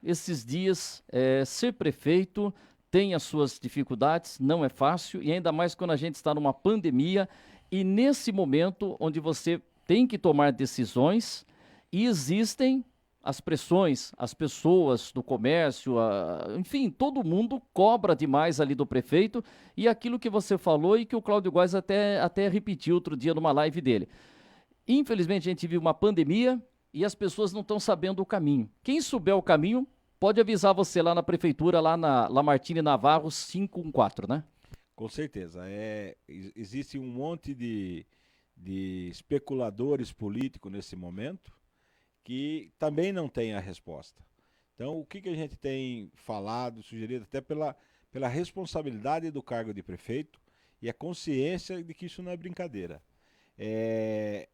Esses dias, ser prefeito tem as suas dificuldades, não é fácil, e ainda mais quando a gente está numa pandemia e nesse momento onde você tem que tomar decisões e existem as pressões, as pessoas do comércio, enfim, todo mundo cobra demais ali do prefeito e aquilo que você falou e que o Cláudio Góes até repetiu outro dia numa live dele. Infelizmente, a gente vive uma pandemia e as pessoas não estão sabendo o caminho. Quem souber o caminho, pode avisar você lá na prefeitura, lá na Lamartine Navarro 514, né? Com certeza. Existe um monte de especuladores políticos nesse momento que também não têm a resposta. Então, o que a gente tem falado, sugerido, até pela responsabilidade do cargo de prefeito e a consciência de que isso não é brincadeira. É,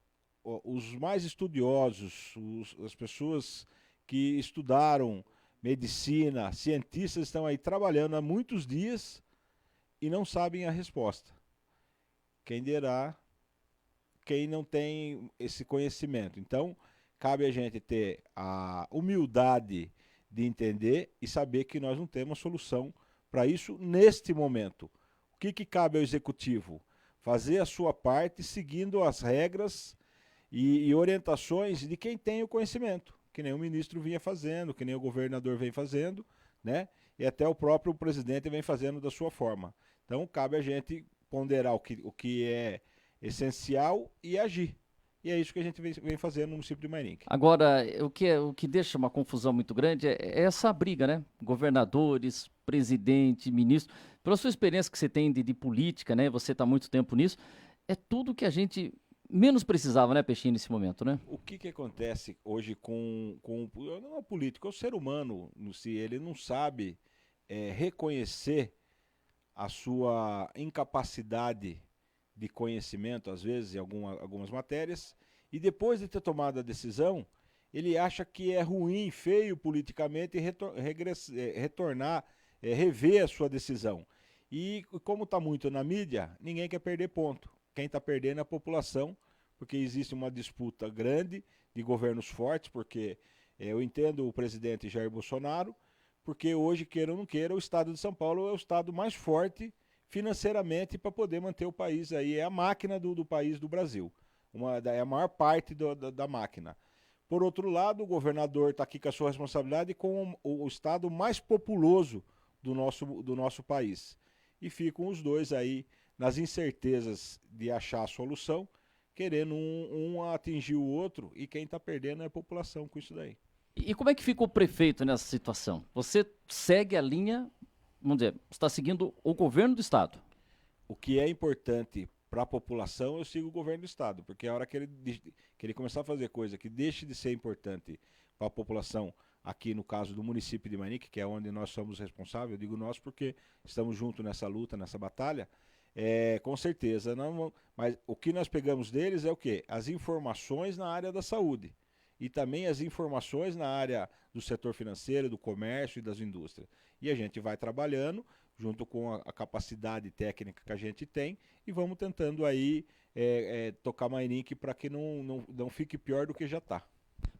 os mais estudiosos, as pessoas que estudaram medicina, cientistas estão aí trabalhando há muitos dias e não sabem a resposta. Quem dirá quem não tem esse conhecimento. Então, cabe a gente ter a humildade de entender e saber que nós não temos solução para isso neste momento. O que cabe ao executivo? Fazer a sua parte seguindo as regras e orientações de quem tem o conhecimento, que nem o ministro vinha fazendo, que nem o governador vem fazendo, né? E até o próprio presidente vem fazendo da sua forma. Então, cabe a gente ponderar o que é essencial e agir. E é isso que a gente vem fazendo no município de Mairink. Agora, o que deixa uma confusão muito grande é essa briga, né? Governadores, presidente, ministro. Pela sua experiência que você tem de política, né? Você está há muito tempo nisso. É tudo que a gente menos precisava, né, Peixinho, nesse momento, né? O que acontece hoje com não é o político, é o ser humano, se ele não sabe reconhecer a sua incapacidade de conhecimento, às vezes, em algumas matérias, e depois de ter tomado a decisão, ele acha que é ruim, feio politicamente retornar, rever a sua decisão. E como está muito na mídia, ninguém quer perder ponto. Quem está perdendo é a população, porque existe uma disputa grande de governos fortes, porque eu entendo o presidente Jair Bolsonaro, porque hoje, queira ou não queira, o estado de São Paulo é o estado mais forte financeiramente para poder manter o país aí. É a máquina do país do Brasil. É a maior parte da máquina. Por outro lado, o governador está aqui com a sua responsabilidade com o estado mais populoso do nosso país. E ficam os dois aí nas incertezas de achar a solução, querendo um atingir o outro, e quem está perdendo é a população com isso daí. E como é que fica o prefeito nessa situação? Você segue a linha, vamos dizer, está seguindo o governo do estado. O que é importante para a população, eu sigo o governo do estado, porque a hora que ele começar a fazer coisa que deixe de ser importante para a população, aqui no caso do município de Manique, que é onde nós somos responsáveis, eu digo nós porque estamos juntos nessa luta, nessa batalha, com certeza. Não, mas o que nós pegamos deles é o quê? As informações na área da saúde e também as informações na área do setor financeiro, do comércio e das indústrias. E a gente vai trabalhando junto com a capacidade técnica que a gente tem e vamos tentando aí tocar Mairink para que não fique pior do que já está.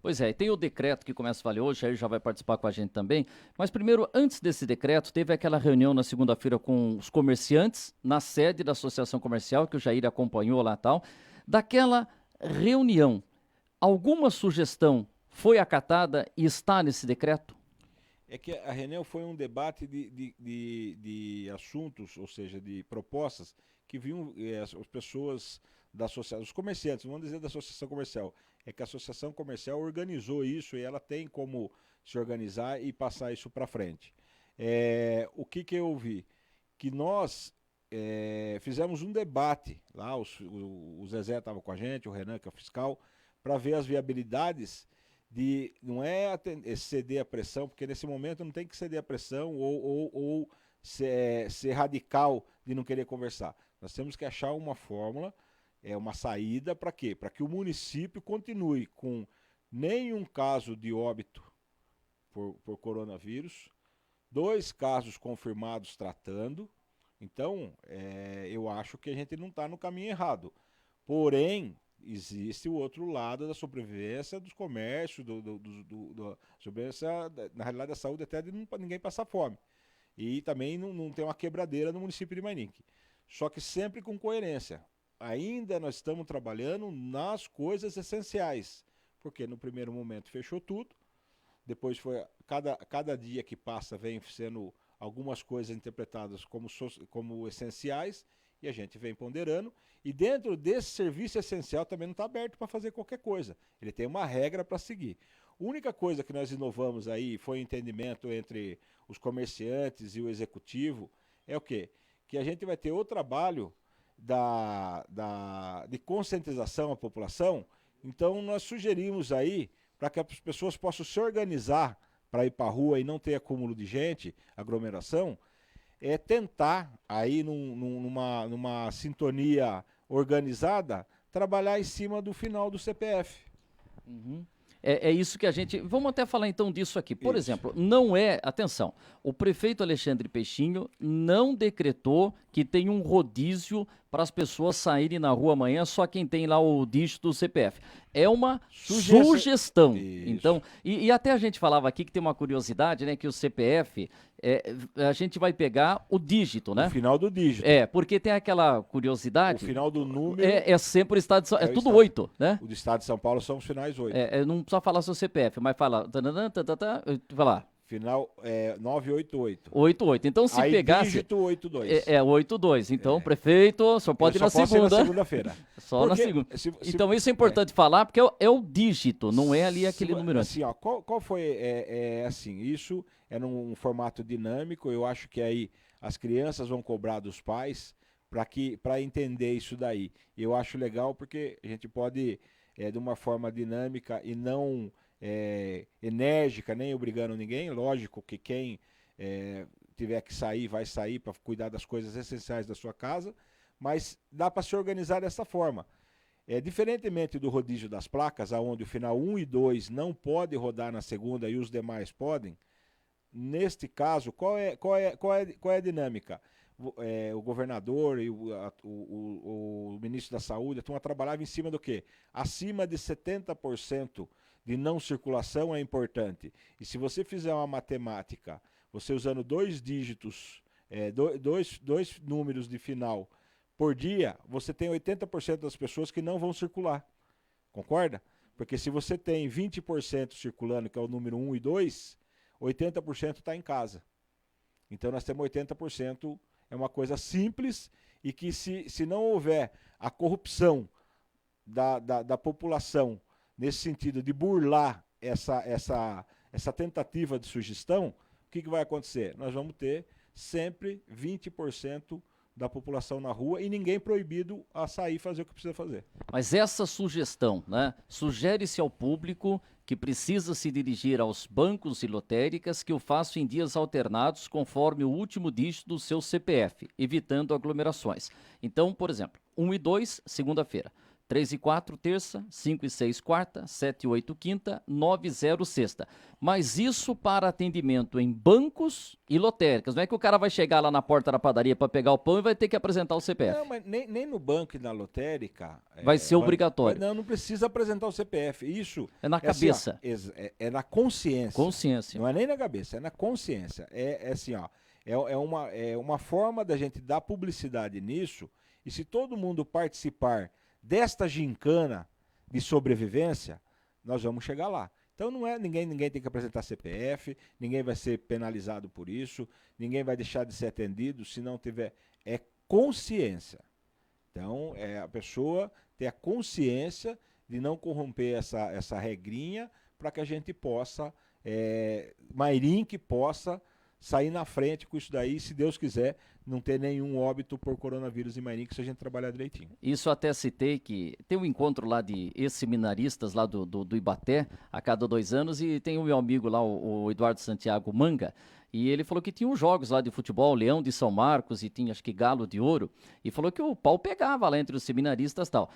Pois é, e tem o decreto que começa a valer hoje, aí já vai participar com a gente também. Mas primeiro, antes desse decreto, teve aquela reunião na segunda-feira com os comerciantes, na sede da Associação Comercial, que o Jair acompanhou lá e tal. Daquela reunião, alguma sugestão foi acatada e está nesse decreto? É que a reunião foi um debate de assuntos, ou seja, de propostas que vinham as pessoas da associação, os comerciantes, vamos dizer da associação comercial. É que a associação comercial organizou isso e ela tem como se organizar e passar isso para frente. O que eu ouvi? Que nós fizemos um debate, lá o Zezé estava com a gente, o Renan, que é o fiscal, para ver as viabilidades de não ceder a pressão, porque nesse momento não tem que ceder a pressão ou ser radical de não querer conversar. Nós temos que achar uma fórmula, uma saída para quê? Para que o município continue com nenhum caso de óbito por coronavírus, 2 casos confirmados tratando. Então, eu acho que a gente não está no caminho errado. Porém, existe o outro lado da sobrevivência dos comércios, sobrevivência, na realidade, da saúde, até de ninguém passar fome. E também não tem uma quebradeira no município de Mairink. Só que sempre com coerência. Ainda nós estamos trabalhando nas coisas essenciais, porque no primeiro momento fechou tudo, depois foi cada dia que passa vem sendo algumas coisas interpretadas como essenciais, e a gente vem ponderando, e dentro desse serviço essencial também não está aberto para fazer qualquer coisa, ele tem uma regra para seguir. A única coisa que nós inovamos aí foi o entendimento entre os comerciantes e o executivo, é o quê? Que a gente vai ter o trabalho de conscientização à população. Então nós sugerimos aí, para que as pessoas possam se organizar para ir para a rua e não ter acúmulo de gente, aglomeração, é tentar aí numa sintonia organizada, trabalhar em cima do final do CPF. Uhum. É isso que a gente... Vamos até falar então disso aqui. Por Isso. exemplo, não é... Atenção, o prefeito Alexandre Peixinho não decretou que tem um rodízio para as pessoas saírem na rua amanhã, só quem tem lá o dígito do CPF. É uma sugestão. Isso. Então, e até a gente falava aqui que tem uma curiosidade, né? Que o CPF, a gente vai pegar o dígito, né? O final do dígito. Porque tem aquela curiosidade... O final do número... É sempre o estado de São Paulo. É tudo estado. 8, né? O do estado de São Paulo são os finais 8. Não precisa falar seu CPF, mas fala... Vai lá. Final 988. 88. Então, se aí pegasse... dígito 82. 82. Então, prefeito, o senhor pode ir na segunda. Na segunda-feira. Só na segunda. Então, isso é importante falar, porque é o dígito, não é ali aquele número. Assim, ó, qual foi... assim, isso é num formato dinâmico, eu acho que aí as crianças vão cobrar dos pais para entender isso daí. Eu acho legal porque a gente pode, de uma forma dinâmica e não... enérgica, nem obrigando ninguém. Lógico que quem tiver que sair, vai sair para cuidar das coisas essenciais da sua casa, mas dá para se organizar dessa forma. Diferentemente do rodízio das placas, onde o final 1 e 2 não pode rodar na segunda e os demais podem, neste caso, qual é a dinâmica? O governador e o ministro da Saúde estão a trabalhar em cima do quê? Acima de 70% de não circulação é importante. E se você fizer uma matemática, você usando 2 dígitos, dois números de final por dia, você tem 80% das pessoas que não vão circular. Concorda? Porque se você tem 20% circulando, que é o número 1 e 2, 80% está em casa. Então nós temos 80%, é uma coisa simples, e que se não houver a corrupção da população, nesse sentido de burlar essa tentativa de sugestão, o que vai acontecer? Nós vamos ter sempre 20% da população na rua e ninguém proibido a sair e fazer o que precisa fazer. Mas essa sugestão, né? Sugere-se ao público que precisa se dirigir aos bancos e lotéricas que o façam em dias alternados conforme o último dígito do seu CPF, evitando aglomerações. Então, por exemplo, 1 e 2, segunda-feira. 3 e 4, terça, 5 e 6, quarta, 7 e 8, quinta, 9 e 0, sexta. Mas isso para atendimento em bancos e lotéricas. Não é que o cara vai chegar lá na porta da padaria para pegar o pão e vai ter que apresentar o CPF. Não, mas nem no banco e na lotérica... Vai ser obrigatório. Não precisa apresentar o CPF. Isso... É na cabeça. Assim, ó, é na consciência. Consciência. Não é nem na cabeça, é na consciência. É assim, ó... É uma forma da gente dar publicidade nisso, e se todo mundo participar desta gincana de sobrevivência, nós vamos chegar lá. Então não é ninguém tem que apresentar CPF, ninguém vai ser penalizado por isso, ninguém vai deixar de ser atendido se não tiver consciência. Então a pessoa ter a consciência de não corromper essa regrinha para que a gente possa, Mairink possa sair na frente com isso daí, se Deus quiser, não ter nenhum óbito por coronavírus em Mairink, se a gente trabalhar direitinho. Isso até citei que tem um encontro lá de ex-seminaristas lá do Ibaté, a cada 2 anos, e tem o meu amigo lá, o Eduardo Santiago Manga, e ele falou que tinha uns jogos lá de futebol, Leão de São Marcos, e tinha acho que Galo de Ouro, e falou que o pau pegava lá entre os seminaristas e tal.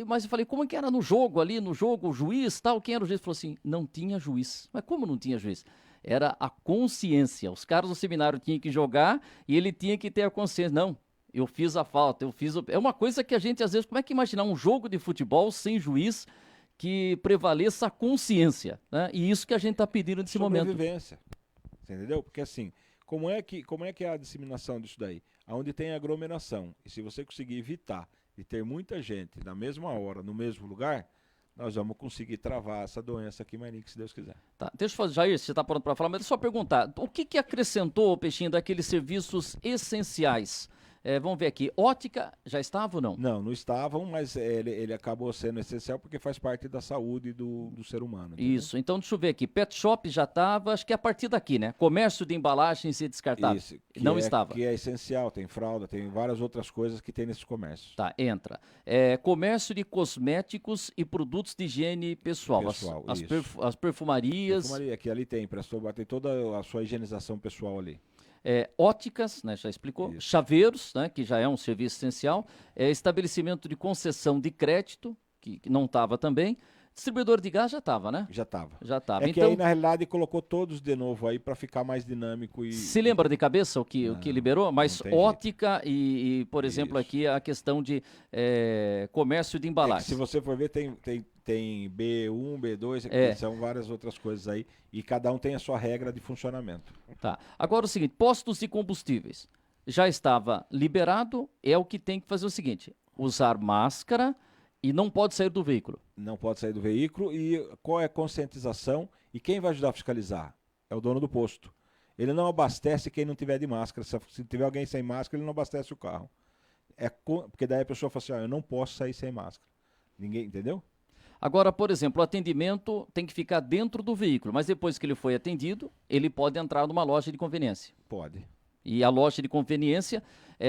Mas eu falei, como é que era no jogo ali, o juiz tal, quem era o juiz? Ele falou assim, não tinha juiz. Mas como não tinha juiz? Era a consciência. Os caras do seminário tinham que jogar e ele tinha que ter a consciência. Não, eu fiz a falta, É uma coisa que a gente, às vezes, como é que imaginar um jogo de futebol sem juiz que prevaleça a consciência, né? E isso que a gente está pedindo nesse momento. Sobrevivência. Você entendeu? Porque assim, como é que é a disseminação disso daí? Onde tem aglomeração. E se você conseguir evitar de ter muita gente na mesma hora, no mesmo lugar, nós vamos conseguir travar essa doença aqui, Marinho, se Deus quiser. Tá, deixa eu fazer, Jair, você está pronto para falar, mas deixa eu só perguntar, o que acrescentou, Peixinho, daqueles serviços essenciais? Vamos ver aqui, ótica já estava ou não? Não estavam, mas ele acabou sendo essencial porque faz parte da saúde do ser humano. Entendeu? Isso, então deixa eu ver aqui, pet shop já estava, acho que é a partir daqui, né? Comércio de embalagens e descartáveis. Isso, Não estava. Que é essencial, tem fralda, tem várias outras coisas que tem nesses comércios. Tá, entra. Comércio de cosméticos e produtos de higiene pessoal. As perfumarias. Perfumaria, que ali tem toda a sua higienização pessoal ali. Óticas, né, já explicou. Isso. Chaveiros, né, que já é um serviço essencial. Estabelecimento de concessão de crédito, que não estava também. Distribuidor de gás já estava, né? Já estava. Já estava. Que aí, na realidade, colocou todos de novo aí para ficar mais dinâmico. Se lembra de cabeça o que liberou? Mas ótica e, por exemplo, Isso. aqui a questão de comércio de embalagens. Se você for ver, tem B1, B2, são várias outras coisas aí. E cada um tem a sua regra de funcionamento. Tá. Agora o seguinte, postos de combustíveis. Já estava liberado, é o que tem que fazer o seguinte, usar máscara e não pode sair do veículo. Não pode sair do veículo. E qual é a conscientização? E quem vai ajudar a fiscalizar? É o dono do posto. Ele não abastece quem não tiver de máscara. Se tiver alguém sem máscara, ele não abastece o carro. Porque daí a pessoa fala assim, eu não posso sair sem máscara. Ninguém, entendeu? Agora, por exemplo, o atendimento tem que ficar dentro do veículo, mas depois que ele foi atendido, ele pode entrar numa loja de conveniência. Pode. E a loja de conveniência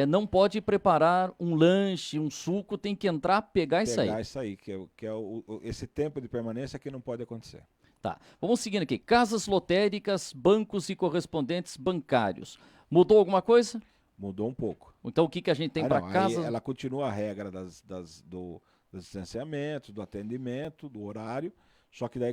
não pode preparar um lanche, um suco, tem que entrar, pegar e sair. Pegar e sair, esse tempo de permanência que não pode acontecer. Tá, vamos seguindo aqui. Casas lotéricas, bancos e correspondentes bancários. Mudou alguma coisa? Mudou um pouco. Então o que a gente tem para casas? Ela continua a regra do distanciamento, do atendimento, do horário, só que daí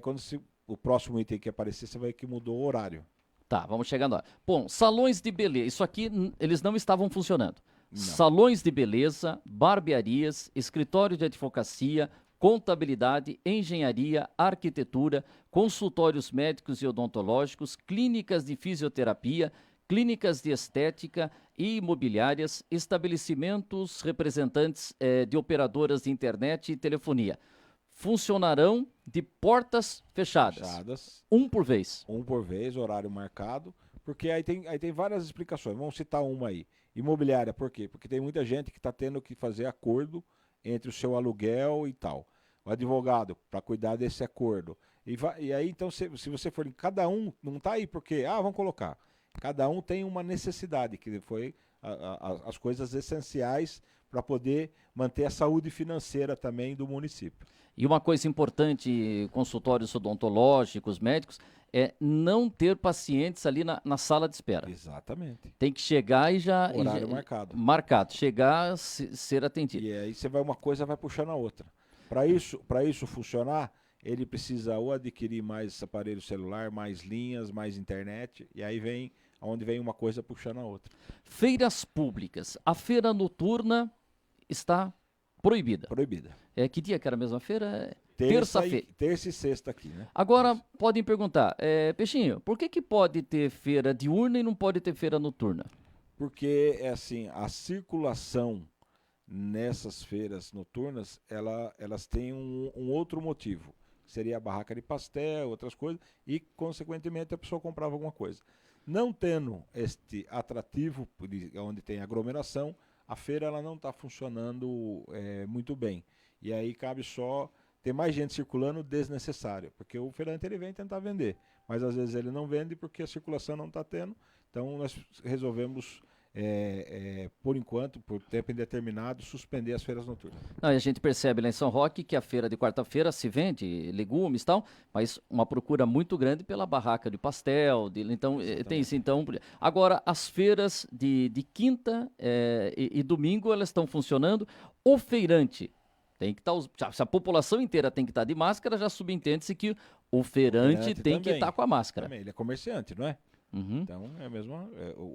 o próximo item que aparecer, você vai ver que mudou o horário. Tá, vamos chegando lá. Bom, salões de beleza, isso aqui eles não estavam funcionando. Não. Salões de beleza, barbearias, escritório de advocacia, contabilidade, engenharia, arquitetura, consultórios médicos e odontológicos, clínicas de fisioterapia, clínicas de estética e imobiliárias, estabelecimentos representantes de operadoras de internet e telefonia. Funcionarão de portas fechadas. Um por vez. Um por vez, horário marcado. Porque aí tem várias explicações. Vamos citar uma aí. Imobiliária, por quê? Porque tem muita gente que está tendo que fazer acordo entre o seu aluguel e tal. O advogado, para cuidar desse acordo. E aí, então, se você for em cada um, não está aí porque, vamos colocar. Cada um tem uma necessidade, que foi as coisas essenciais para poder manter a saúde financeira também do município. E uma coisa importante, consultórios odontológicos, médicos, é não ter pacientes ali na sala de espera. Exatamente. Tem que chegar e já... Horário marcado. Marcado. Chegar, ser atendido. E aí uma coisa vai puxando a outra. Para isso funcionar, ele precisa ou adquirir mais aparelho celular, mais linhas, mais internet, e aí onde vem uma coisa puxando a outra. Feiras públicas. A feira noturna está proibida. Proibida. Que dia que era a mesma feira? Terça-feira. Terça e sexta aqui, né? Agora, podem perguntar, Peixinho, por que pode ter feira diurna e não pode ter feira noturna? Porque, a circulação nessas feiras noturnas, elas têm um outro motivo. Seria a barraca de pastel, outras coisas, e, consequentemente, a pessoa comprava alguma coisa. Não tendo este atrativo, onde tem aglomeração, a feira ela não está funcionando muito bem. E aí cabe só ter mais gente circulando desnecessário, porque o feirante ele vem tentar vender, mas às vezes ele não vende porque a circulação não está tendo. Então nós resolvemos, por enquanto, por tempo indeterminado, suspender as feiras noturnas. A gente percebe lá em São Roque que a feira de quarta-feira se vende legumes e tal, mas uma procura muito grande pela barraca de pastel, então tem isso. Então, agora as feiras de quinta e domingo elas estão funcionando. O feirante tem que estar, se a população inteira tem que estar de máscara, já subentende-se que o feirante tem que estar com a máscara. Também. Ele é comerciante, não é? Uhum. Então, é a mesma,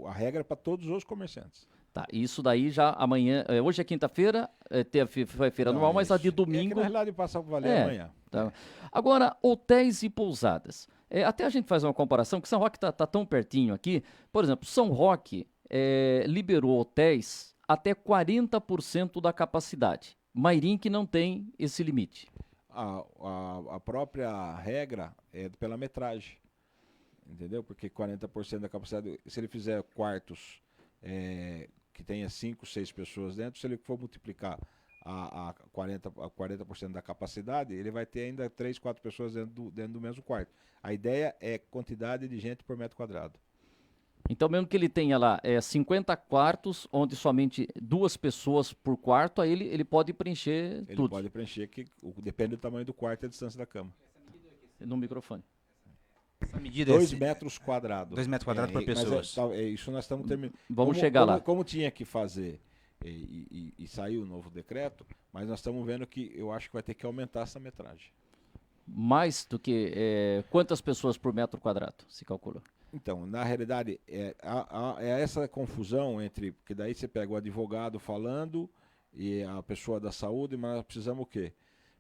a regra é para todos os comerciantes. Tá, isso daí já amanhã, hoje é quinta-feira, foi feira Não, normal, é mas a de isso. É que na domingo. realidade passa a valer É, amanhã. tá. Agora, hotéis e pousadas. Até a gente faz uma comparação, que São Roque tá tão pertinho aqui. Por exemplo, São Roque liberou hotéis até 40% da capacidade. Mairim não tem esse limite. A própria regra é pela metragem, entendeu? Porque 40% da capacidade, se ele fizer quartos que tenha 5, 6 pessoas dentro, se ele for multiplicar a 40% da capacidade, ele vai ter ainda 3, 4 pessoas dentro do mesmo quarto. A ideia é quantidade de gente por metro quadrado. Então, mesmo que ele tenha lá 50 quartos, onde somente 2 pessoas por quarto, aí ele pode preencher Ele tudo. pode preencher, depende do tamanho do quarto e a distância da cama. No microfone. Essa medida 2 metros quadrados. 2 metros quadrados por pessoa. Isso nós estamos terminando. Vamos chegar lá. Como tinha que fazer e saiu o novo decreto, mas nós estamos vendo que eu acho que vai ter que aumentar essa metragem. Mais do que quantas pessoas por metro quadrado se calcula? Então, na realidade, é essa confusão entre, porque daí você pega o advogado falando e a pessoa da saúde, mas nós precisamos o quê?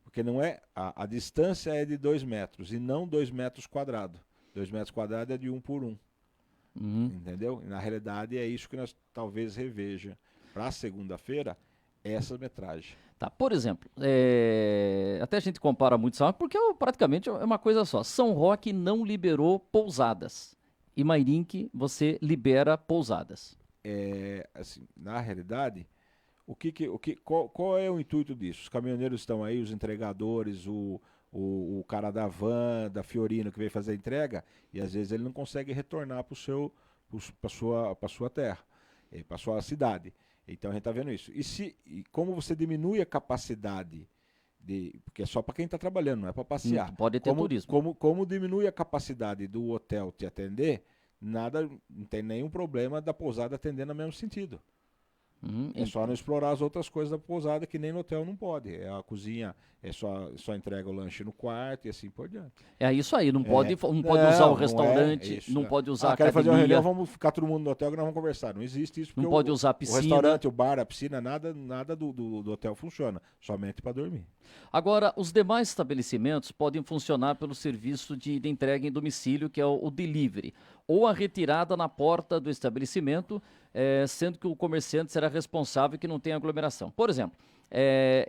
Porque não é, a distância é de 2 metros e não 2 metros quadrados. 2 metros quadrados é de 1 por 1. Uhum. Entendeu? E na realidade é isso que nós talvez reveja para segunda-feira, essa metragem. Tá, por exemplo, até a gente compara muito São Roque, porque praticamente é uma coisa só. São Roque não liberou pousadas. E Mairinque, você libera pousadas. Assim, na realidade, qual é o intuito disso? Os caminhoneiros estão aí, os entregadores, o cara da van, da Fiorino que veio fazer a entrega, e às vezes ele não consegue retornar para sua terra, para sua cidade. Então a gente está vendo isso. E como você diminui a capacidade porque é só para quem está trabalhando, não é para passear. Pode ter turismo. Como diminui a capacidade do hotel te atender, não tem nenhum problema da pousada atender no mesmo sentido. É só não explorar as outras coisas da pousada, que nem no hotel não pode. A cozinha só entrega o lanche no quarto e assim por diante. É isso aí, não pode usar o restaurante, não pode usar a academia. Quero fazer uma reunião, vamos ficar todo mundo no hotel que nós vamos conversar. Não existe isso. Não pode usar a piscina. O restaurante, o bar, a piscina, nada do hotel funciona, somente para dormir. Agora, os demais estabelecimentos podem funcionar pelo serviço de entrega em domicílio, que é o delivery, ou a retirada na porta do estabelecimento, sendo que o comerciante será responsável que não tenha aglomeração. Por exemplo,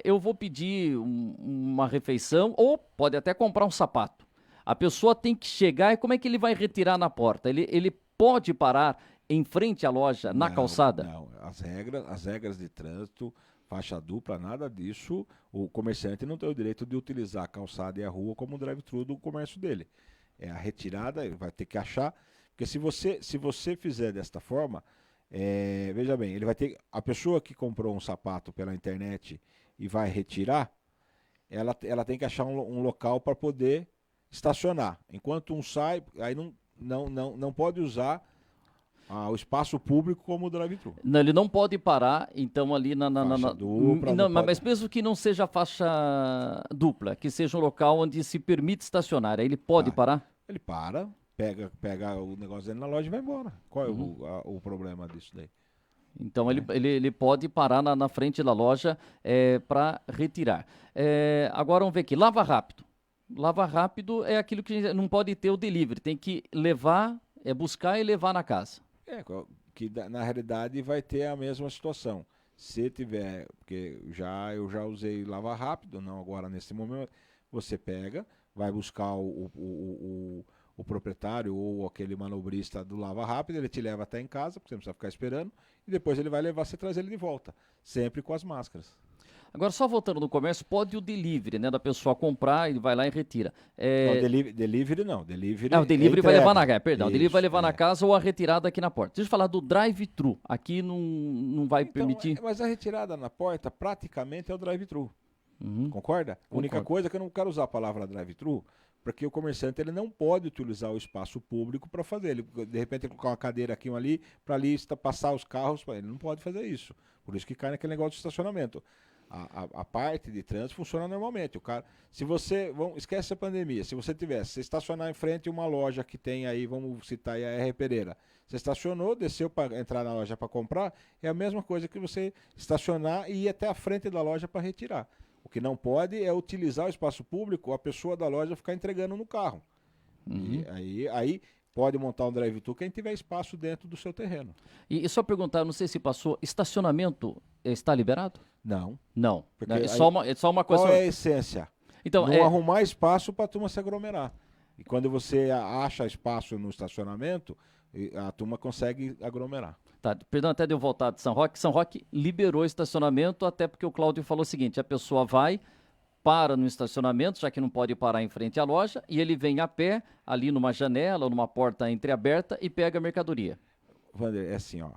eu vou pedir uma refeição, ou pode até comprar um sapato. A pessoa tem que chegar e como é que ele vai retirar na porta? Ele pode parar em frente à loja, na calçada? Não, as regras de trânsito, faixa dupla, nada disso. O comerciante não tem o direito de utilizar a calçada e a rua como drive-thru do comércio dele. É a retirada, ele vai ter que achar. Porque se você fizer desta forma, veja bem, ele vai ter. A pessoa que comprou um sapato pela internet e vai retirar, ela tem que achar um local para poder estacionar. Enquanto um sai, aí não pode usar o espaço público como drive-thru. Não, ele não pode parar, então ali faixa dupla, mas mesmo que não seja faixa dupla, que seja um local onde se permite estacionar, aí ele pode parar? Ele pega o negócio dele na loja e vai embora. Qual é o problema disso daí? Então ele pode parar na frente da loja para retirar. Agora vamos ver aqui, lava rápido. Lava rápido é aquilo que a gente não pode ter o delivery, tem que levar, buscar e levar na casa. Que na realidade vai ter a mesma situação. Se tiver, porque eu já usei lava rápido, não agora nesse momento, você pega, vai buscar o proprietário ou aquele manobrista do lava rápido, ele te leva até em casa, porque você não precisa ficar esperando, e depois ele vai levar, você traz ele de volta, sempre com as máscaras. Agora, só voltando no comércio, pode o delivery, né? Da pessoa comprar, ele vai lá e retira. Não, delivery não. Delivery o delivery vai levar na casa, perdão. Isso, o delivery vai levar na casa ou a retirada aqui na porta. Deixa eu falar do drive-thru. Aqui não vai permitir. Mas a retirada na porta praticamente é o drive-thru. Concorda? A única coisa é que eu não quero usar a palavra drive-thru, porque o comerciante ele não pode utilizar o espaço público para fazer. Ele, de repente, ele colocar uma cadeira aqui, uma ali, para ali passar os carros. Ele não pode fazer isso. Por isso que cai naquele negócio de estacionamento. A parte de trânsito funciona normalmente. O cara, se você, esquece a pandemia, se você estacionar em frente a uma loja que tem aí, vamos citar aí a R. Pereira, você estacionou, desceu para entrar na loja para comprar, é a mesma coisa que você estacionar e ir até a frente da loja para retirar. O que não pode é utilizar o espaço público, a pessoa da loja ficar entregando no carro. E aí pode montar um drive-thru quem tiver espaço dentro do seu terreno. E só perguntar, não sei se passou, estacionamento está liberado? Não. Não. Porque É aí, só uma coisa. qual é a essência? Então, não arrumar espaço para a turma se aglomerar. E quando você acha espaço no estacionamento, a turma consegue aglomerar. Tá, perdão até de eu voltar de São Roque. São Roque liberou estacionamento, até porque o Cláudio falou o seguinte, a pessoa vai, para no estacionamento, já que não pode parar em frente à loja, e ele vem a pé, ali numa janela, numa porta entreaberta, e pega a mercadoria. Wander, é assim, ó,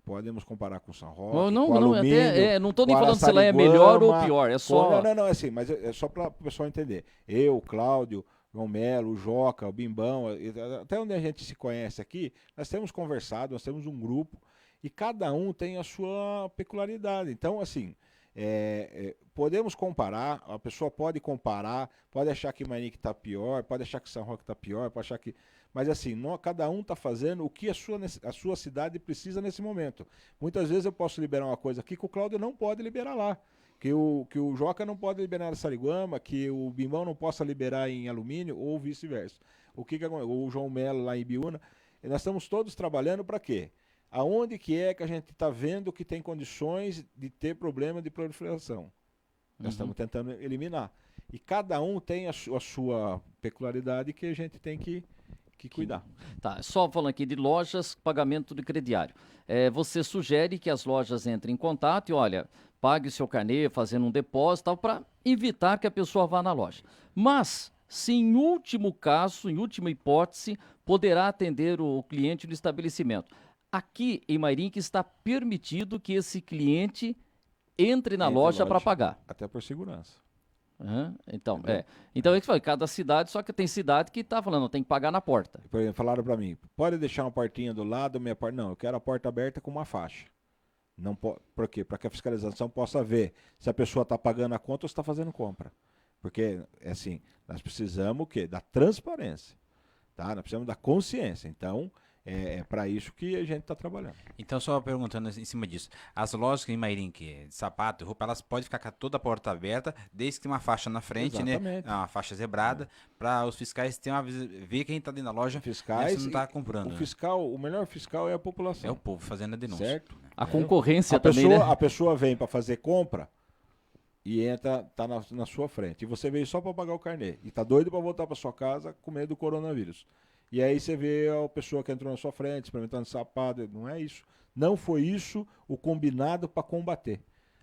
podemos comparar com São Roque, Não, com alumínio, não estou nem falando se ela é melhor ou pior, é só... Não, é assim, mas é só para o pessoal entender. Eu, Cláudio, João Melo, o Joca, o Bimbão, até onde a gente se conhece aqui, nós temos conversado, nós temos um grupo, e cada um tem a sua peculiaridade. Então, assim, podemos comparar, a pessoa pode comparar, pode achar que Maringá está pior, pode achar que São Roque está pior, pode achar que... Mas assim, cada um está fazendo o que a sua cidade precisa nesse momento. Muitas vezes eu posso liberar uma coisa aqui que o Cláudio não pode liberar lá. Que o Joca não pode liberar em Sariguama, que o Bimbão não possa liberar em alumínio, ou vice-versa. O João Melo lá em Ibiúna. E nós estamos todos trabalhando para quê? Aonde que é que a gente está vendo que tem condições de ter problema de proliferação? Nós estamos tentando eliminar. E cada um tem a sua peculiaridade que a gente tem que cuidar. Tá, só falando aqui de lojas, pagamento de crediário. Você sugere que as lojas entrem em contato e, olha, pague o seu carnê fazendo um depósito para evitar que a pessoa vá na loja. Mas, se em último caso, em última hipótese, poderá atender o cliente no estabelecimento. Aqui em Mairink está permitido que esse cliente entre na loja para pagar. Até por segurança. Então, Então é que foi, cada cidade, só que tem cidade que está falando, tem que pagar na porta. Por exemplo, falaram para mim, pode deixar uma portinha do lado da minha porta? Não, eu quero a porta aberta com uma faixa. Não por quê? Para que a fiscalização possa ver se a pessoa está pagando a conta ou está fazendo compra. Porque, assim, nós precisamos o quê? Da transparência. Tá? Nós precisamos da consciência. Então, é para isso que a gente está trabalhando. Então, só perguntando em cima disso, as lojas em Mairink, de sapato e roupa, elas podem ficar com toda a porta aberta, desde que tem uma faixa na frente, exatamente, né? Uma faixa zebrada, para os fiscais ver quem está dentro da loja, fiscais, se não está comprando. O melhor fiscal é a população. É o povo fazendo a denúncia. Certo? A concorrência também, né? A pessoa vem para fazer compra e tá na sua frente. E você veio só para pagar o carnê. E tá doido para voltar para sua casa com medo do coronavírus. E aí você vê a pessoa que entrou na sua frente, experimentando sapato. Não é isso. Não foi isso o combinado para combater.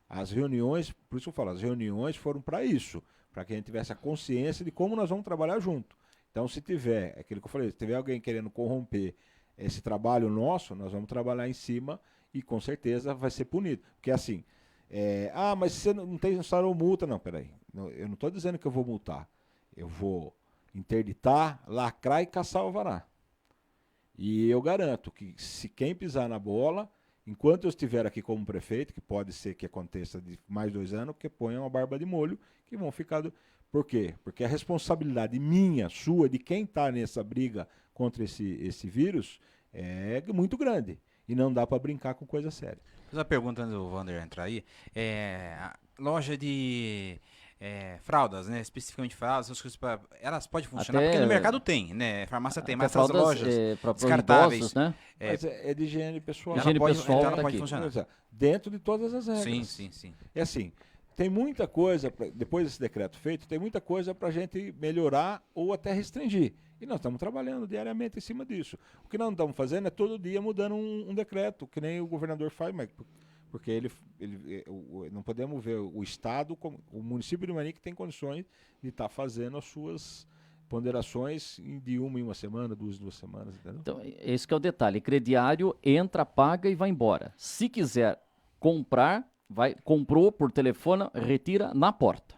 As reuniões, por isso eu falo, as reuniões foram para isso. Para que a gente tivesse a consciência de como nós vamos trabalhar junto. Então, se tiver, é aquilo que eu falei, se tiver alguém querendo corromper esse trabalho nosso, nós vamos trabalhar em cima e com certeza vai ser punido. Porque assim, mas você não instalou multa. Não, peraí. Eu não estou dizendo que eu vou multar. Eu vou interditar, lacrar e caçar o alvará. E eu garanto que se quem pisar na bola, enquanto eu estiver aqui como prefeito, que pode ser que aconteça de mais 2 anos, que ponham uma barba de molho, que vão ficar... Por quê? Porque a responsabilidade minha, sua, de quem está nessa briga contra esse vírus é muito grande. E não dá para brincar com coisa séria. Uma pergunta antes do Wander entrar aí. A loja de fraldas, né? Especificamente fraldas, essas coisas elas podem funcionar? Porque no mercado tem, né? Farmácia tem, mas essas lojas descartáveis, idosos, né? Mas é de higiene pessoal. Higiene pessoal ela tá pode aqui. funcionar. Dentro de todas as regras. Sim. É assim, tem muita coisa, depois desse decreto feito, tem muita coisa para a gente melhorar ou até restringir. E nós estamos trabalhando diariamente em cima disso. O que nós não estamos fazendo é todo dia mudando um decreto, que nem o governador faz, mas porque não podemos ver o Estado, o município de Maringá tem condições de estar fazendo as suas ponderações de uma em uma semana, 2 em 2 semanas, entendeu? Então, esse que é o detalhe. Crediário entra, paga e vai embora. Se quiser comprar, comprou por telefone, retira na porta.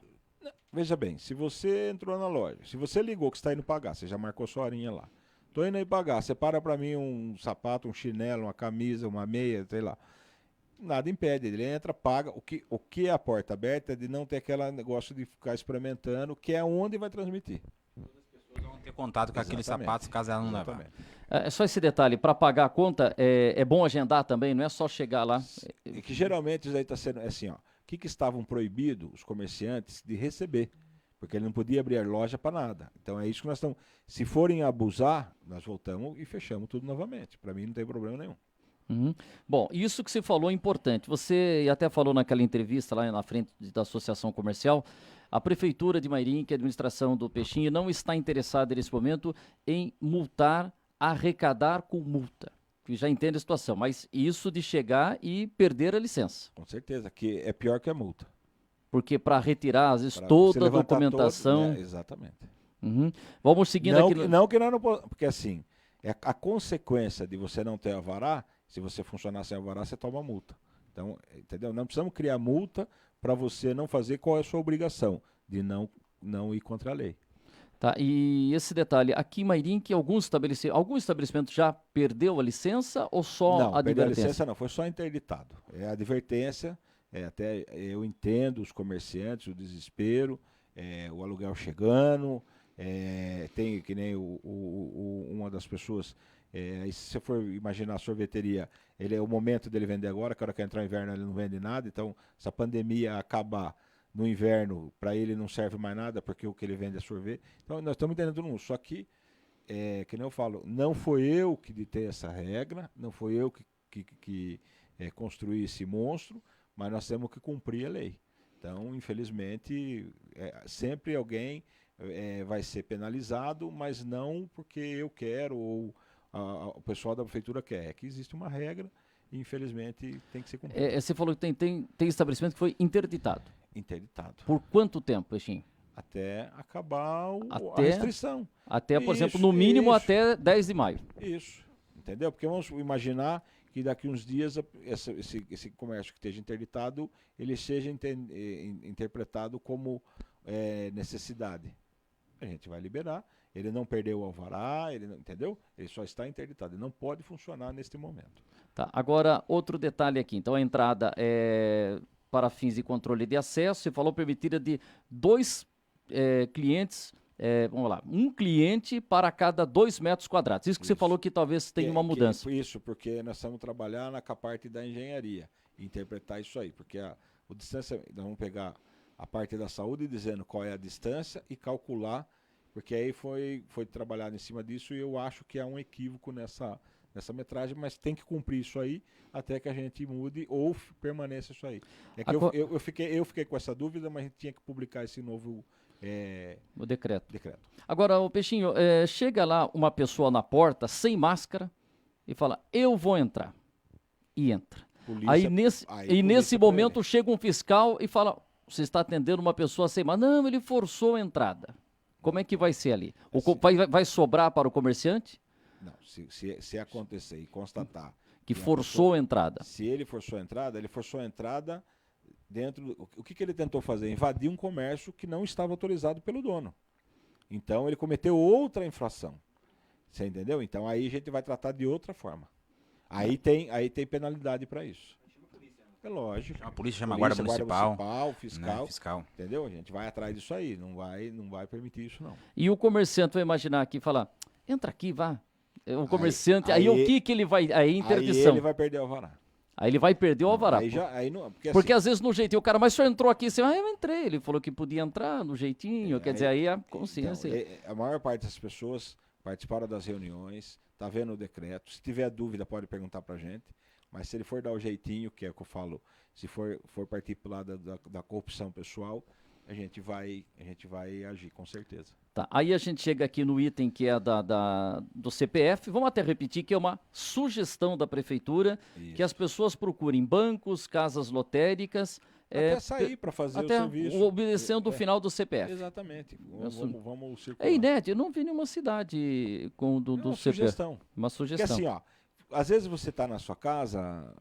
Veja bem, se você entrou na loja, se você ligou que está indo pagar, você já marcou sua horinha lá. Estou indo aí pagar, separa para mim um sapato, um chinelo, uma camisa, uma meia, sei lá. nada impede, ele entra, paga. O que é a porta aberta é de não ter aquele negócio de ficar experimentando, que é onde vai transmitir. As pessoas vão ter contato com aqueles sapatos caso ela não levar. É só esse detalhe, para pagar a conta, é bom agendar também, não é só chegar lá. E que geralmente isso aí está sendo assim, ó. O que estavam proibidos os comerciantes de receber? Porque ele não podia abrir loja para nada. Então é isso que nós estamos. Se forem abusar, nós voltamos e fechamos tudo novamente. Para mim não tem problema nenhum. Uhum. Bom, isso que você falou é importante. Você até falou naquela entrevista lá na frente da Associação Comercial, a Prefeitura de Mairim, que é a administração do Peixinho, não está interessada nesse momento em multar, arrecadar com multa. Que já entende a situação, mas isso de chegar e perder a licença. Com certeza, que é pior que a multa. Porque para retirar, às vezes, toda a documentação. Todo, né? Exatamente. Uhum. Vamos seguindo não, aqui. Não que nós não podemos. Porque assim, a consequência de você não ter alvará, se você funcionar sem alvará, você toma multa. Então, entendeu? Não precisamos criar multa para você não fazer qual é a sua obrigação de não ir contra a lei. Tá, e esse detalhe, aqui em Mairim, que algum estabelecimento já perdeu a licença ou só não, a advertência? Não, a licença não, foi só interditado. É a advertência, até eu entendo os comerciantes, o desespero, o aluguel chegando, tem que nem uma das pessoas, se você for imaginar a sorveteria, o momento dele vender agora, que a hora que entrar o inverno ele não vende nada, então se a pandemia acabar no inverno, para ele não serve mais nada, porque o que ele vende é sorvete. Então, nós estamos entendendo tudo. Só que nem eu falo, não foi eu que ditei essa regra, não foi eu que construí esse monstro, mas nós temos que cumprir a lei. Então, infelizmente, sempre alguém vai ser penalizado, mas não porque eu quero ou o pessoal da prefeitura quer. É que existe uma regra e, infelizmente, tem que ser cumprida. Você falou que tem estabelecimento que foi interditado. Interditado. Por quanto tempo, Peixinho? Até acabar a restrição. Até, por exemplo, no mínimo até 10 de maio. Isso, entendeu? Porque vamos imaginar que daqui uns dias esse comércio que esteja interditado, ele seja interpretado como necessidade. A gente vai liberar, ele não perdeu o alvará, entendeu? Ele só está interditado, ele não pode funcionar neste momento. Tá, agora, outro detalhe aqui. Então, a entrada para fins de controle de acesso, você falou permitida de 2 clientes, vamos lá, um cliente para cada 2 metros quadrados. Isso que você falou que talvez tenha uma mudança. Isso, porque nós estamos trabalhando com a parte da engenharia, interpretar isso aí, porque o distância, nós vamos pegar a parte da saúde dizendo qual é a distância e calcular, porque aí foi trabalhado em cima disso e eu acho que há um equívoco nessa metragem, mas tem que cumprir isso aí até que a gente mude ou permaneça isso aí. É que eu fiquei com essa dúvida, mas a gente tinha que publicar esse novo o decreto. Agora, o Peixinho, chega lá uma pessoa na porta sem máscara e fala, eu vou entrar. E entra. Aí nesse momento chega um fiscal e fala, você está atendendo uma pessoa sem máscara. Não, ele forçou a entrada. Como é que vai ser ali? Vai sobrar para o comerciante? Não, se acontecer e constatar que forçou a entrada. Se ele forçou a entrada dentro. O que ele tentou fazer? Invadir um comércio que não estava autorizado pelo dono. Então ele cometeu outra infração. Você entendeu? Então aí a gente vai tratar de outra forma. Aí tem penalidade para isso. É lógico. Chama a polícia, chama a guarda municipal, fiscal. Entendeu? A gente vai atrás disso aí. Não vai permitir isso, não. E o comerciante vai imaginar aqui e falar, entra aqui, vá. O comerciante, aí o que ele vai... Aí interdição. Aí ele vai perder o alvará. Aí ele vai perder o alvará. Porque às vezes no jeitinho, o cara, mas só entrou aqui, você, eu entrei. Ele falou que podia entrar no jeitinho, quer dizer, aí a consciência... Então, a maior parte das pessoas participaram das reuniões, tá vendo o decreto, se tiver dúvida pode perguntar pra gente, mas se ele for dar o jeitinho, que é o que eu falo, se for partir pro lado da corrupção pessoal, a gente vai agir, com certeza. Tá, aí a gente chega aqui no item que é do CPF, vamos até repetir que é uma sugestão da prefeitura, que as pessoas procurem bancos, casas lotéricas... Até sair para fazer o serviço. Obedecendo o final do CPF. Exatamente. Vamos circular. É inédito, eu não vi nenhuma cidade do CPF. Sugestão. Uma sugestão. Porque assim, às vezes você está na sua casa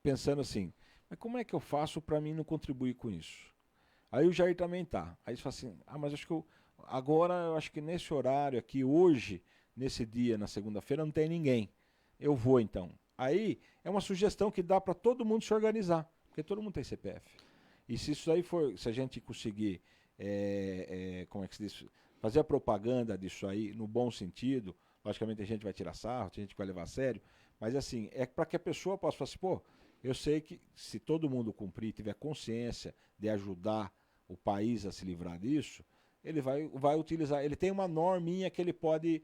pensando assim, mas como é que eu faço para mim não contribuir com isso? Aí o Jair também tá. Aí você fala assim, mas acho que eu acho que nesse horário aqui, hoje, nesse dia, na segunda-feira, não tem ninguém. Eu vou então. Aí é uma sugestão que dá para todo mundo se organizar, porque todo mundo tem CPF. E se isso aí for, se a gente conseguir, como é que se diz, fazer a propaganda disso aí no bom sentido, logicamente a gente vai tirar sarro, a gente vai levar a sério, mas assim, é para que a pessoa possa falar assim, pô, eu sei que se todo mundo cumprir, tiver consciência de ajudar o país a se livrar disso, ele vai utilizar, ele tem uma norminha que ele pode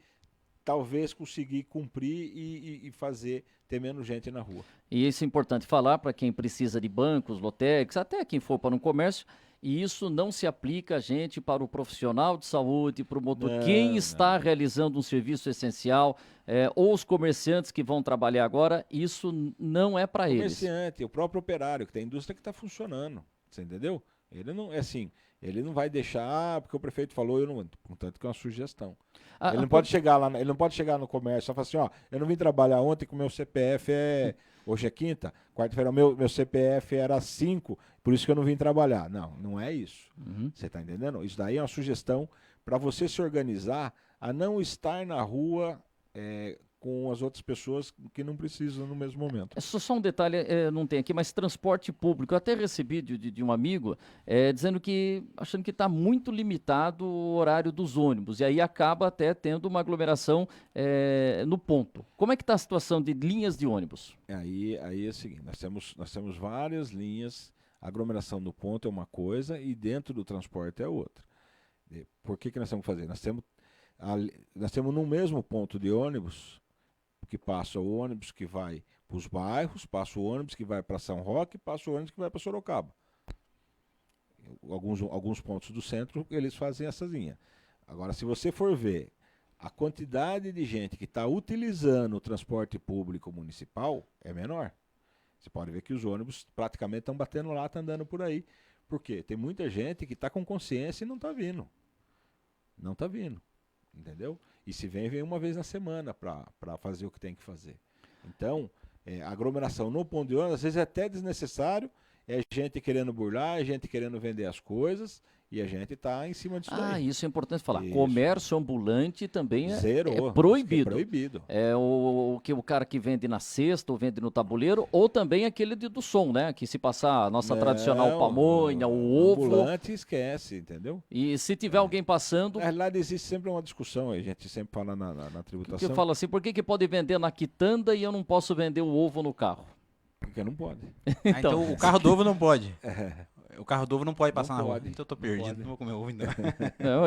talvez conseguir cumprir e fazer ter menos gente na rua. E isso é importante falar para quem precisa de bancos, lotéricos, até quem for para um comércio, e isso não se aplica, gente, para o profissional de saúde, para o motor. Quem está realizando um serviço essencial, ou os comerciantes que vão trabalhar agora, isso não é para eles. O comerciante, o próprio operário, que tem indústria que está funcionando, você entendeu? Ele não, assim, ele não vai deixar, porque o prefeito falou, eu não, contanto que é uma sugestão. Ele não pode chegar lá, ele não pode chegar no comércio e falar assim, ó, eu não vim trabalhar ontem com o meu CPF hoje é quinta, quarta-feira meu CPF era 5, por isso que eu não vim trabalhar. Não, não é isso. Você está entendendo? Isso daí é uma sugestão para você se organizar a não estar na rua com as outras pessoas que não precisam no mesmo momento. Só um detalhe, não tem aqui, mas transporte público. Eu até recebi de um amigo dizendo que, achando que está muito limitado o horário dos ônibus, e aí acaba até tendo uma aglomeração no ponto. Como é que está a situação de linhas de ônibus? Aí é o seguinte, nós temos várias linhas, a aglomeração no ponto é uma coisa e dentro do transporte é outra. Por que nós temos que fazer? Nós temos no mesmo ponto de ônibus, que passa o ônibus que vai para os bairros, passa o ônibus que vai para São Roque, passa o ônibus que vai para Sorocaba. Alguns pontos do centro eles fazem essa linha. Agora, se você for ver a quantidade de gente que está utilizando o transporte público municipal, é menor. Você pode ver que os ônibus praticamente estão batendo lá, estão andando por aí. Por quê? Tem muita gente que está com consciência e não está vindo. Não está vindo. Entendeu? E se vem uma vez na semana para fazer o que tem que fazer. Então, a aglomeração no ponto de ônibus, às vezes é até desnecessário, é gente querendo burlar, é gente querendo vender as coisas, e a gente está em cima disso daí. Isso é importante falar. Isso. Comércio ambulante também é Zerou. Proibido. É proibido. É o cara que vende na cesta ou vende no tabuleiro, ou também aquele do som, né? Que se passar a nossa tradicional pamonha, o ovo. Ambulante esquece, entendeu? E se tiver alguém passando. Na realidade, existe sempre uma discussão, a gente sempre fala na tributação. Que fala assim, por que pode vender na quitanda e eu não posso vender o ovo no carro? Porque não pode. Então o carro do ovo não pode. O carro do ovo não pode passar na rua. Então eu tô perdido, não vou comer ovo então. Não,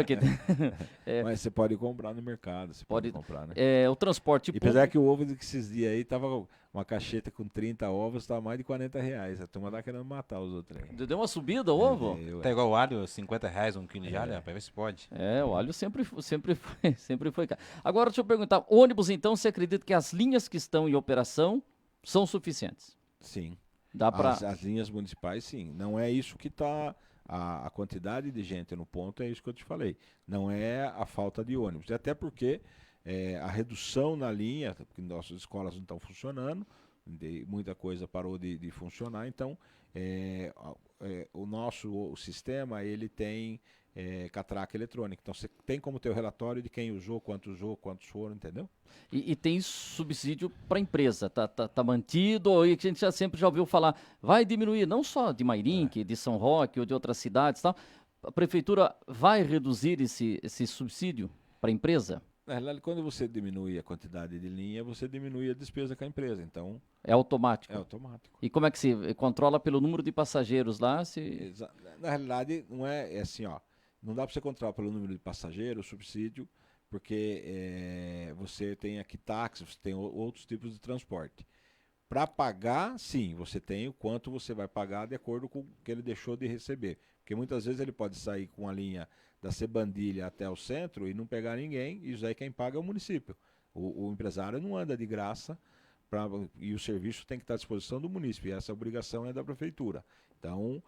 Mas você pode comprar no mercado, você pode comprar, né? O transporte público. Apesar que o ovo desses dias aí tava uma cacheta com 30 ovos, tava mais de R$40. A turma tá querendo matar os outros aí. Deu uma subida o ovo? Tá igual o alho, R$50 um quilo de alho, pra ver se pode. O alho sempre foi caro. Agora deixa eu perguntar, ônibus então, você acredita que as linhas que estão em operação são suficientes? Sim. Dá pra... As linhas municipais, sim. Não é isso que está... A quantidade de gente no ponto é isso que eu te falei. Não é a falta de ônibus. Até porque a redução na linha, porque nossas escolas não estão funcionando, muita coisa parou de funcionar, então o sistema ele tem catraca eletrônica. Então você tem como ter o relatório de quem usou, quantos foram, entendeu? E tem subsídio para a empresa, tá mantido, e a gente sempre já ouviu falar, vai diminuir, não só de Mairinque, de São Roque ou de outras cidades, tal. A prefeitura vai reduzir esse subsídio para a empresa? Na realidade, quando você diminui a quantidade de linha, você diminui a despesa com a empresa, então... É automático? É automático. E como é que se controla pelo número de passageiros lá? Na realidade, não é assim, ó. Não dá para você controlar pelo número de passageiros, subsídio, porque você tem aqui táxi, você tem outros tipos de transporte. Para pagar, sim, você tem o quanto você vai pagar de acordo com o que ele deixou de receber. Porque muitas vezes ele pode sair com a linha da Sebandilha até o centro e não pegar ninguém, e isso aí quem paga é o município. O empresário não anda de graça, e o serviço tem que estar à disposição do município, e essa obrigação é da prefeitura. Então,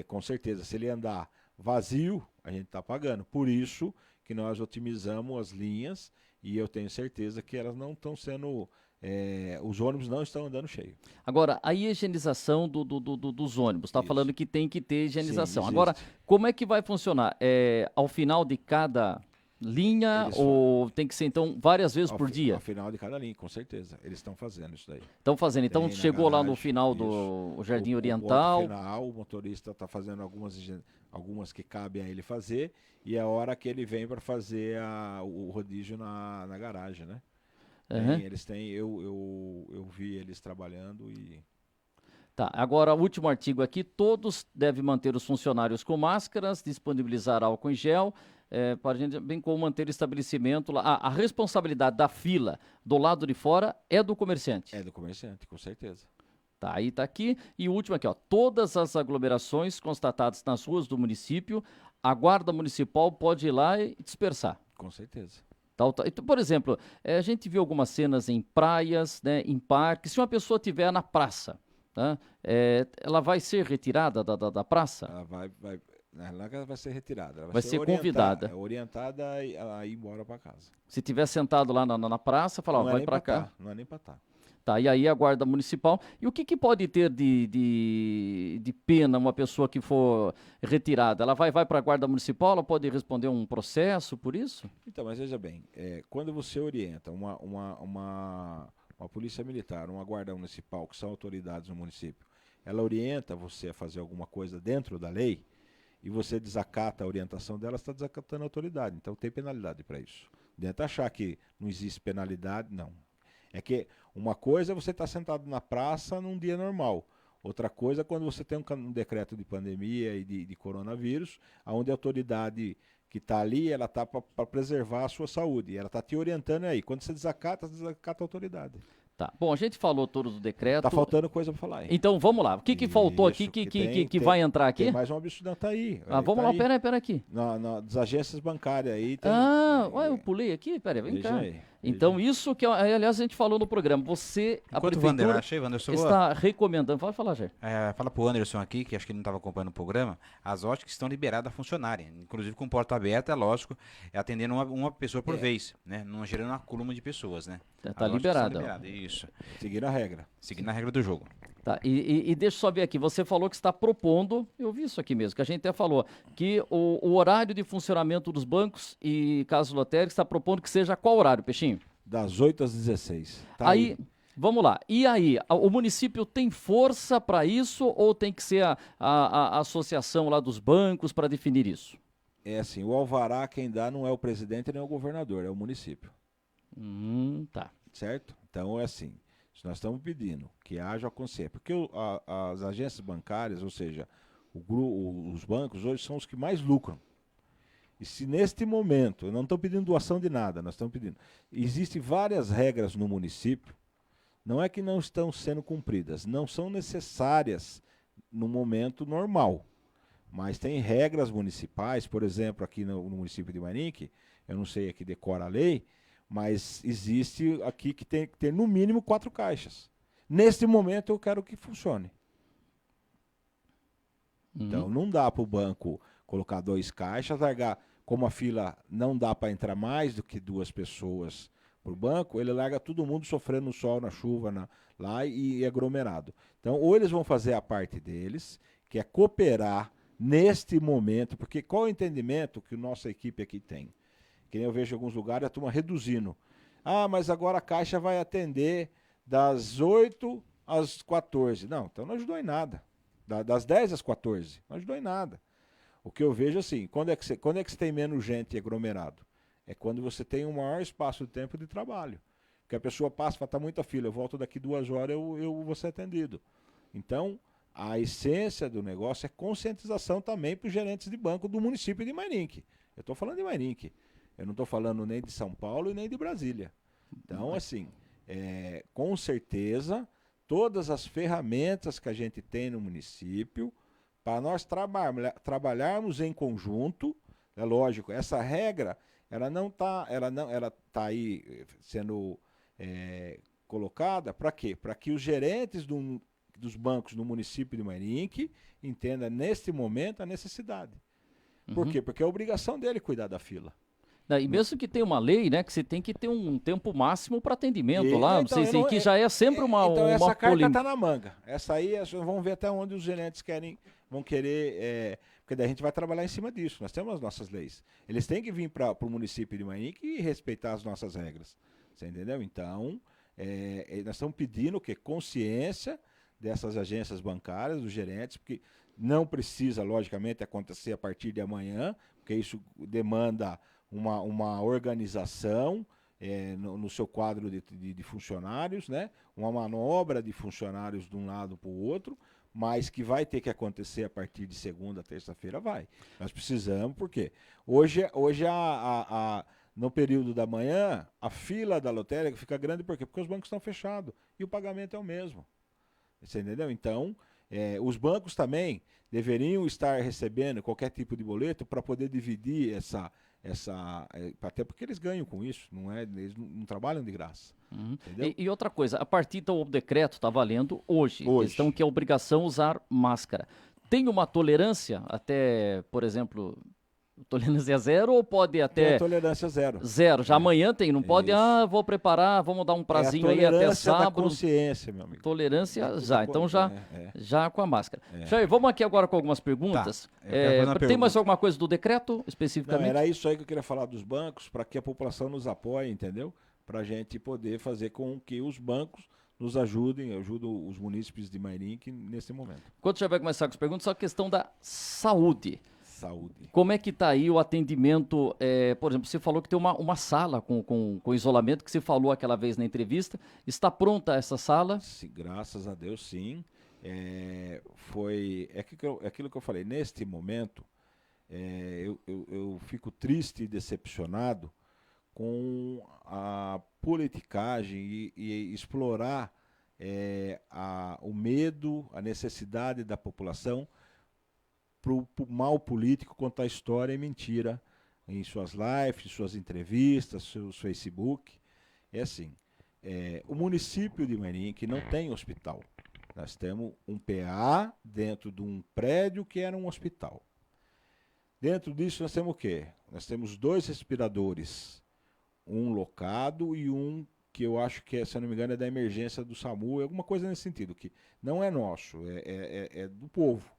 com certeza, se ele andar vazio, a gente está pagando. Por isso que nós otimizamos as linhas, e eu tenho certeza que elas não estão sendo... os ônibus não estão andando cheio. Agora, a higienização dos ônibus, está falando que tem que ter higienização. Sim, agora, como é que vai funcionar? Ao final de cada linha ou tem que ser, então, várias vezes por dia? Ao final de cada linha, com certeza. Eles estão fazendo isso daí. Estão fazendo. Então, chegou garagem, lá no final do Jardim Oriental. No final, o motorista está fazendo algumas que cabem a ele fazer, e é a hora que ele vem para fazer o rodízio na garagem, né? Eles têm, eu vi eles trabalhando e... Tá, agora o último artigo aqui, todos devem manter os funcionários com máscaras, disponibilizar álcool em gel, para a gente, bem como manter o estabelecimento lá. A responsabilidade da fila do lado de fora é do comerciante. É do comerciante, com certeza. Tá, aí tá aqui. E o último aqui, ó, todas as aglomerações constatadas nas ruas do município, a guarda municipal pode ir lá e dispersar. Com certeza. Então, por exemplo, a gente viu algumas cenas em praias, né, em parques, se uma pessoa estiver na praça, tá? Ela vai ser retirada da praça? Ela vai ser retirada. Ela vai ser convidada. Orientada a ir embora para casa. Se tiver sentado lá na praça, fala, vai para cá. Não é nem para estar. Tá, e aí a guarda municipal. E o que pode ter de pena uma pessoa que for retirada? Ela vai para a guarda municipal, ela pode responder um processo por isso? Então, mas veja bem, quando você orienta uma polícia militar, uma guarda municipal, que são autoridades no município, ela orienta você a fazer alguma coisa dentro da lei e você desacata a orientação dela, está desacatando a autoridade. Então tem penalidade para isso. Não adianta achar que não existe penalidade, não. É que uma coisa é você estar sentado na praça num dia normal. Outra coisa é quando você tem um decreto de pandemia e de coronavírus, onde a autoridade que está ali, ela está para preservar a sua saúde. Ela está te orientando aí. Quando você desacata a autoridade. Tá. Bom, a gente falou todo do decreto. Tá faltando coisa para falar aí. Então, vamos lá. O que faltou aqui que vai entrar aqui? Tem mais um absurdo, tá aí. Vamos lá, pera aqui. Das agências bancárias aí. Tem, eu pulei aqui, pera, vem cá. Aí. Então, isso que, aliás, a gente falou no programa. Você, a prefeitura, está recomendando... Pode falar, Jair. Fala pro Anderson aqui, que acho que ele não estava acompanhando o programa. As óticas estão liberadas a funcionarem. Inclusive com porta aberta, é lógico, atendendo uma pessoa por vez, né? Não gerando um acúmulo de pessoas, né? Está liberado. Isso. Seguindo a regra. Seguindo a regra do jogo. Tá, e deixa eu só ver aqui, você falou que está propondo, eu vi isso aqui mesmo, que a gente até falou, que o horário de funcionamento dos bancos e casas lotéricas está propondo que seja qual horário, Peixinho? Das 8 às 16. Tá aí, vamos lá, e aí, o município tem força para isso ou tem que ser a associação lá dos bancos para definir isso? É assim, o alvará quem dá não é o presidente nem o governador, é o município. Tá. Certo? Então é assim. Nós estamos pedindo que haja consciência, porque as agências bancárias, ou seja, os bancos hoje são os que mais lucram. E se neste momento, eu não estou pedindo doação de nada, nós estamos pedindo. Existem várias regras no município, não é que não estão sendo cumpridas, não são necessárias no momento normal. Mas tem regras municipais, por exemplo, aqui no município de Marinque, eu não sei aqui decora a lei, mas existe aqui que tem que ter no mínimo 4 caixas. Neste momento eu quero que funcione. Então não dá para o banco colocar 2 caixas, largar, como a fila não dá para entrar mais do que 2 pessoas por banco, ele larga todo mundo sofrendo no sol, na chuva, lá e aglomerado. Então ou eles vão fazer a parte deles, que é cooperar neste momento, porque qual é o entendimento que a nossa equipe aqui tem? Que nem eu vejo em alguns lugares a turma reduzindo. Mas agora a Caixa vai atender das 8 às 14. Não, então não ajudou em nada. Das 10 às 14, não ajudou em nada. O que eu vejo assim, quando é que você tem menos gente aglomerado? É quando você tem um maior espaço de tempo de trabalho. Porque a pessoa passa e fala, tá muita fila, eu volto daqui 2 horas, eu vou ser atendido. Então, a essência do negócio é conscientização também para os gerentes de banco do município de Marinque. Eu estou falando de Marinque. Eu não estou falando nem de São Paulo e nem de Brasília. Então, assim, com certeza, todas as ferramentas que a gente tem no município, para nós trabalharmos em conjunto, é lógico, essa regra, ela está aí sendo colocada para quê? Para que os gerentes dos bancos no município de Marinque entendam, neste momento, a necessidade. Por quê? Porque é a obrigação dele cuidar da fila. E mesmo que tenha uma lei, né, que você tem que ter um tempo máximo para atendimento lá, então, que já é sempre uma Então essa carta polêmica. está na manga. Essa aí, vamos ver até onde os gerentes vão querer, porque daí a gente vai trabalhar em cima disso. Nós temos as nossas leis. Eles têm que vir para o município de Marinque e respeitar as nossas regras. Você entendeu? Então, nós estamos pedindo o quê? Consciência dessas agências bancárias, dos gerentes, porque não precisa, logicamente, acontecer a partir de amanhã, porque isso demanda uma organização no seu quadro de funcionários, né? Uma manobra de funcionários de um lado para o outro, mas que vai ter que acontecer a partir de segunda, terça-feira, vai. Nós precisamos, por quê? Hoje no período da manhã, a fila da lotérica fica grande, por quê? Porque os bancos estão fechados e o pagamento é o mesmo. Você entendeu? Então, os bancos também deveriam estar recebendo qualquer tipo de boleto para poder dividir até porque eles ganham com isso, eles não trabalham de graça. E outra coisa, a partir do decreto está valendo hoje, questão que é obrigação usar máscara. Tem uma tolerância até, por exemplo, tolerância zero ou pode até... Tem tolerância zero. Zero, já amanhã tem, não pode, vou preparar, vamos dar um prazinho aí até sábado. Da consciência, meu amigo. Tolerância já, então já com a máscara. Jair, vamos aqui agora com algumas perguntas. Tá. Tem mais alguma coisa do decreto, especificamente? Não, era isso aí que eu queria falar dos bancos, para que a população nos apoie, entendeu? Para a gente poder fazer com que os bancos nos ajudem os munícipes de Marinque nesse momento. Enquanto já vai começar com as perguntas, só a questão da saúde. Saúde. Como é que está aí o atendimento? Por exemplo, você falou que tem uma sala com isolamento, que você falou aquela vez na entrevista. Está pronta essa sala? Sim, graças a Deus, sim. É aquilo que eu falei. Neste momento, eu fico triste e decepcionado com a politicagem e explorar o medo, a necessidade da população para o mal político, contar história e mentira em suas lives, suas entrevistas, seus Facebook. É assim, o município de Marinque não tem hospital. Nós temos um PA dentro de um prédio que era um hospital. Dentro disso nós temos o quê? Nós temos 2 respiradores, um locado e um que eu acho que, se eu não me engano, é da emergência do SAMU, alguma coisa nesse sentido, que não é nosso, é do povo.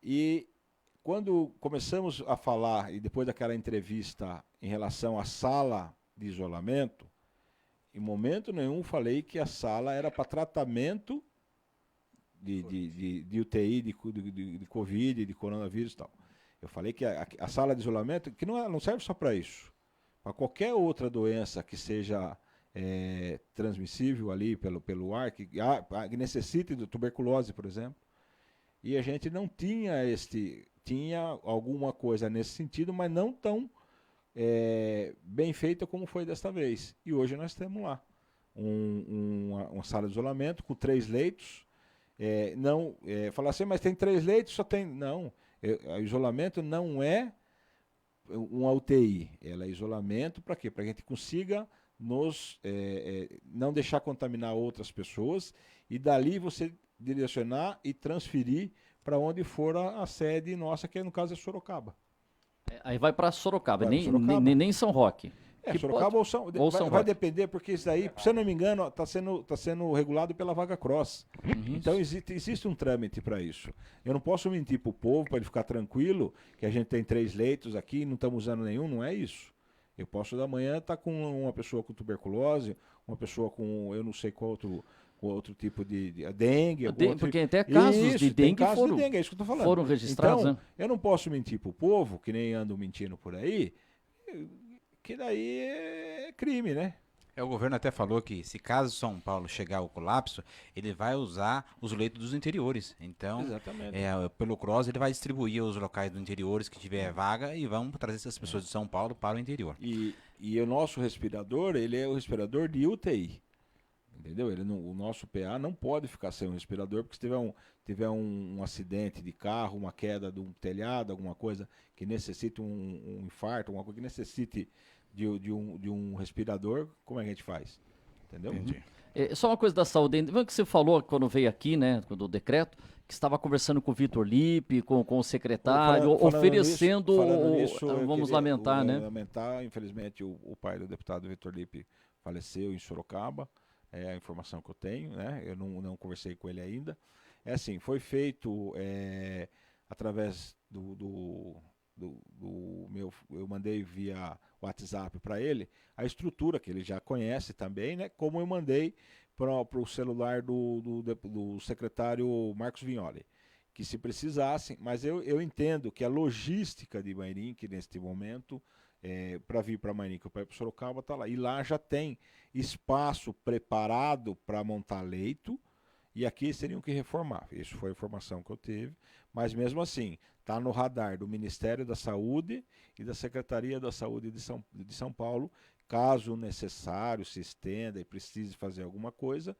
E quando começamos a falar, e depois daquela entrevista em relação à sala de isolamento, em momento nenhum falei que a sala era para tratamento de UTI, de Covid, de coronavírus e tal. Eu falei que a sala de isolamento, que não serve só para isso, para qualquer outra doença que seja transmissível ali pelo ar, que necessite de tuberculose, por exemplo. E a gente não tinha tinha alguma coisa nesse sentido, mas não tão bem feita como foi desta vez. E hoje nós temos lá uma sala de isolamento com 3 leitos. Falar assim, mas tem 3 leitos, só tem... Não, o isolamento não é uma UTI, ela é isolamento para quê? Para que a gente consiga não deixar contaminar outras pessoas e dali você direcionar e transferir para onde for a sede nossa, que no caso é Sorocaba. Aí vai para Sorocaba, Sorocaba. Nem São Roque. Sorocaba ou São Roque. Vai depender, porque isso aí, se eu não me engano, está sendo regulado pela Vaga Cross. Então existe um trâmite para isso. Eu não posso mentir para o povo, para ele ficar tranquilo, que a gente tem 3 leitos aqui, não estamos usando nenhum, não é isso. Eu posso da manhã estar com uma pessoa com tuberculose, uma pessoa com eu não sei qual outro tipo de dengue. Porque até casos de dengue é isso que eu tô falando. Foram registrados. Então, eu não posso mentir para o povo, que nem andam mentindo por aí, que daí é crime, né? O governo até falou que se caso São Paulo chegar ao colapso, ele vai usar os leitos dos interiores. Então, pelo CROSS, ele vai distribuir os locais dos interiores que tiver vaga e vamos trazer essas pessoas de São Paulo para o interior. E o nosso respirador, ele é o respirador de UTI. Entendeu? O nosso PA não pode ficar sem um respirador, porque se tiver um acidente de carro, uma queda de um telhado, alguma coisa que necessite um infarto, alguma coisa que necessite de um respirador, como é que a gente faz? Entendeu? Entendi. Só uma coisa da saúde, vendo que você falou quando veio aqui, né, do decreto, que estava conversando com o Vitor Lippe, com o secretário, oferecendo, vamos lamentar, né? Lamentar, infelizmente, o pai do deputado Vitor Lippe faleceu em Sorocaba, é a informação que eu tenho, né? Eu não conversei com ele ainda. Assim, foi feito através eu mandei via WhatsApp para ele a estrutura que ele já conhece também, né? Como eu mandei para o celular do secretário Marcos Vignoli, que se precisassem, mas eu entendo que a logística de Mairink neste momento, para vir para Mairink ou para ir para Sorocaba, está lá. E lá já tem espaço preparado para montar leito, e aqui seriam que reformar. Isso foi a informação que eu tive, mas mesmo assim, está no radar do Ministério da Saúde e da Secretaria da Saúde de São Paulo, caso necessário, se estenda e precise fazer alguma coisa,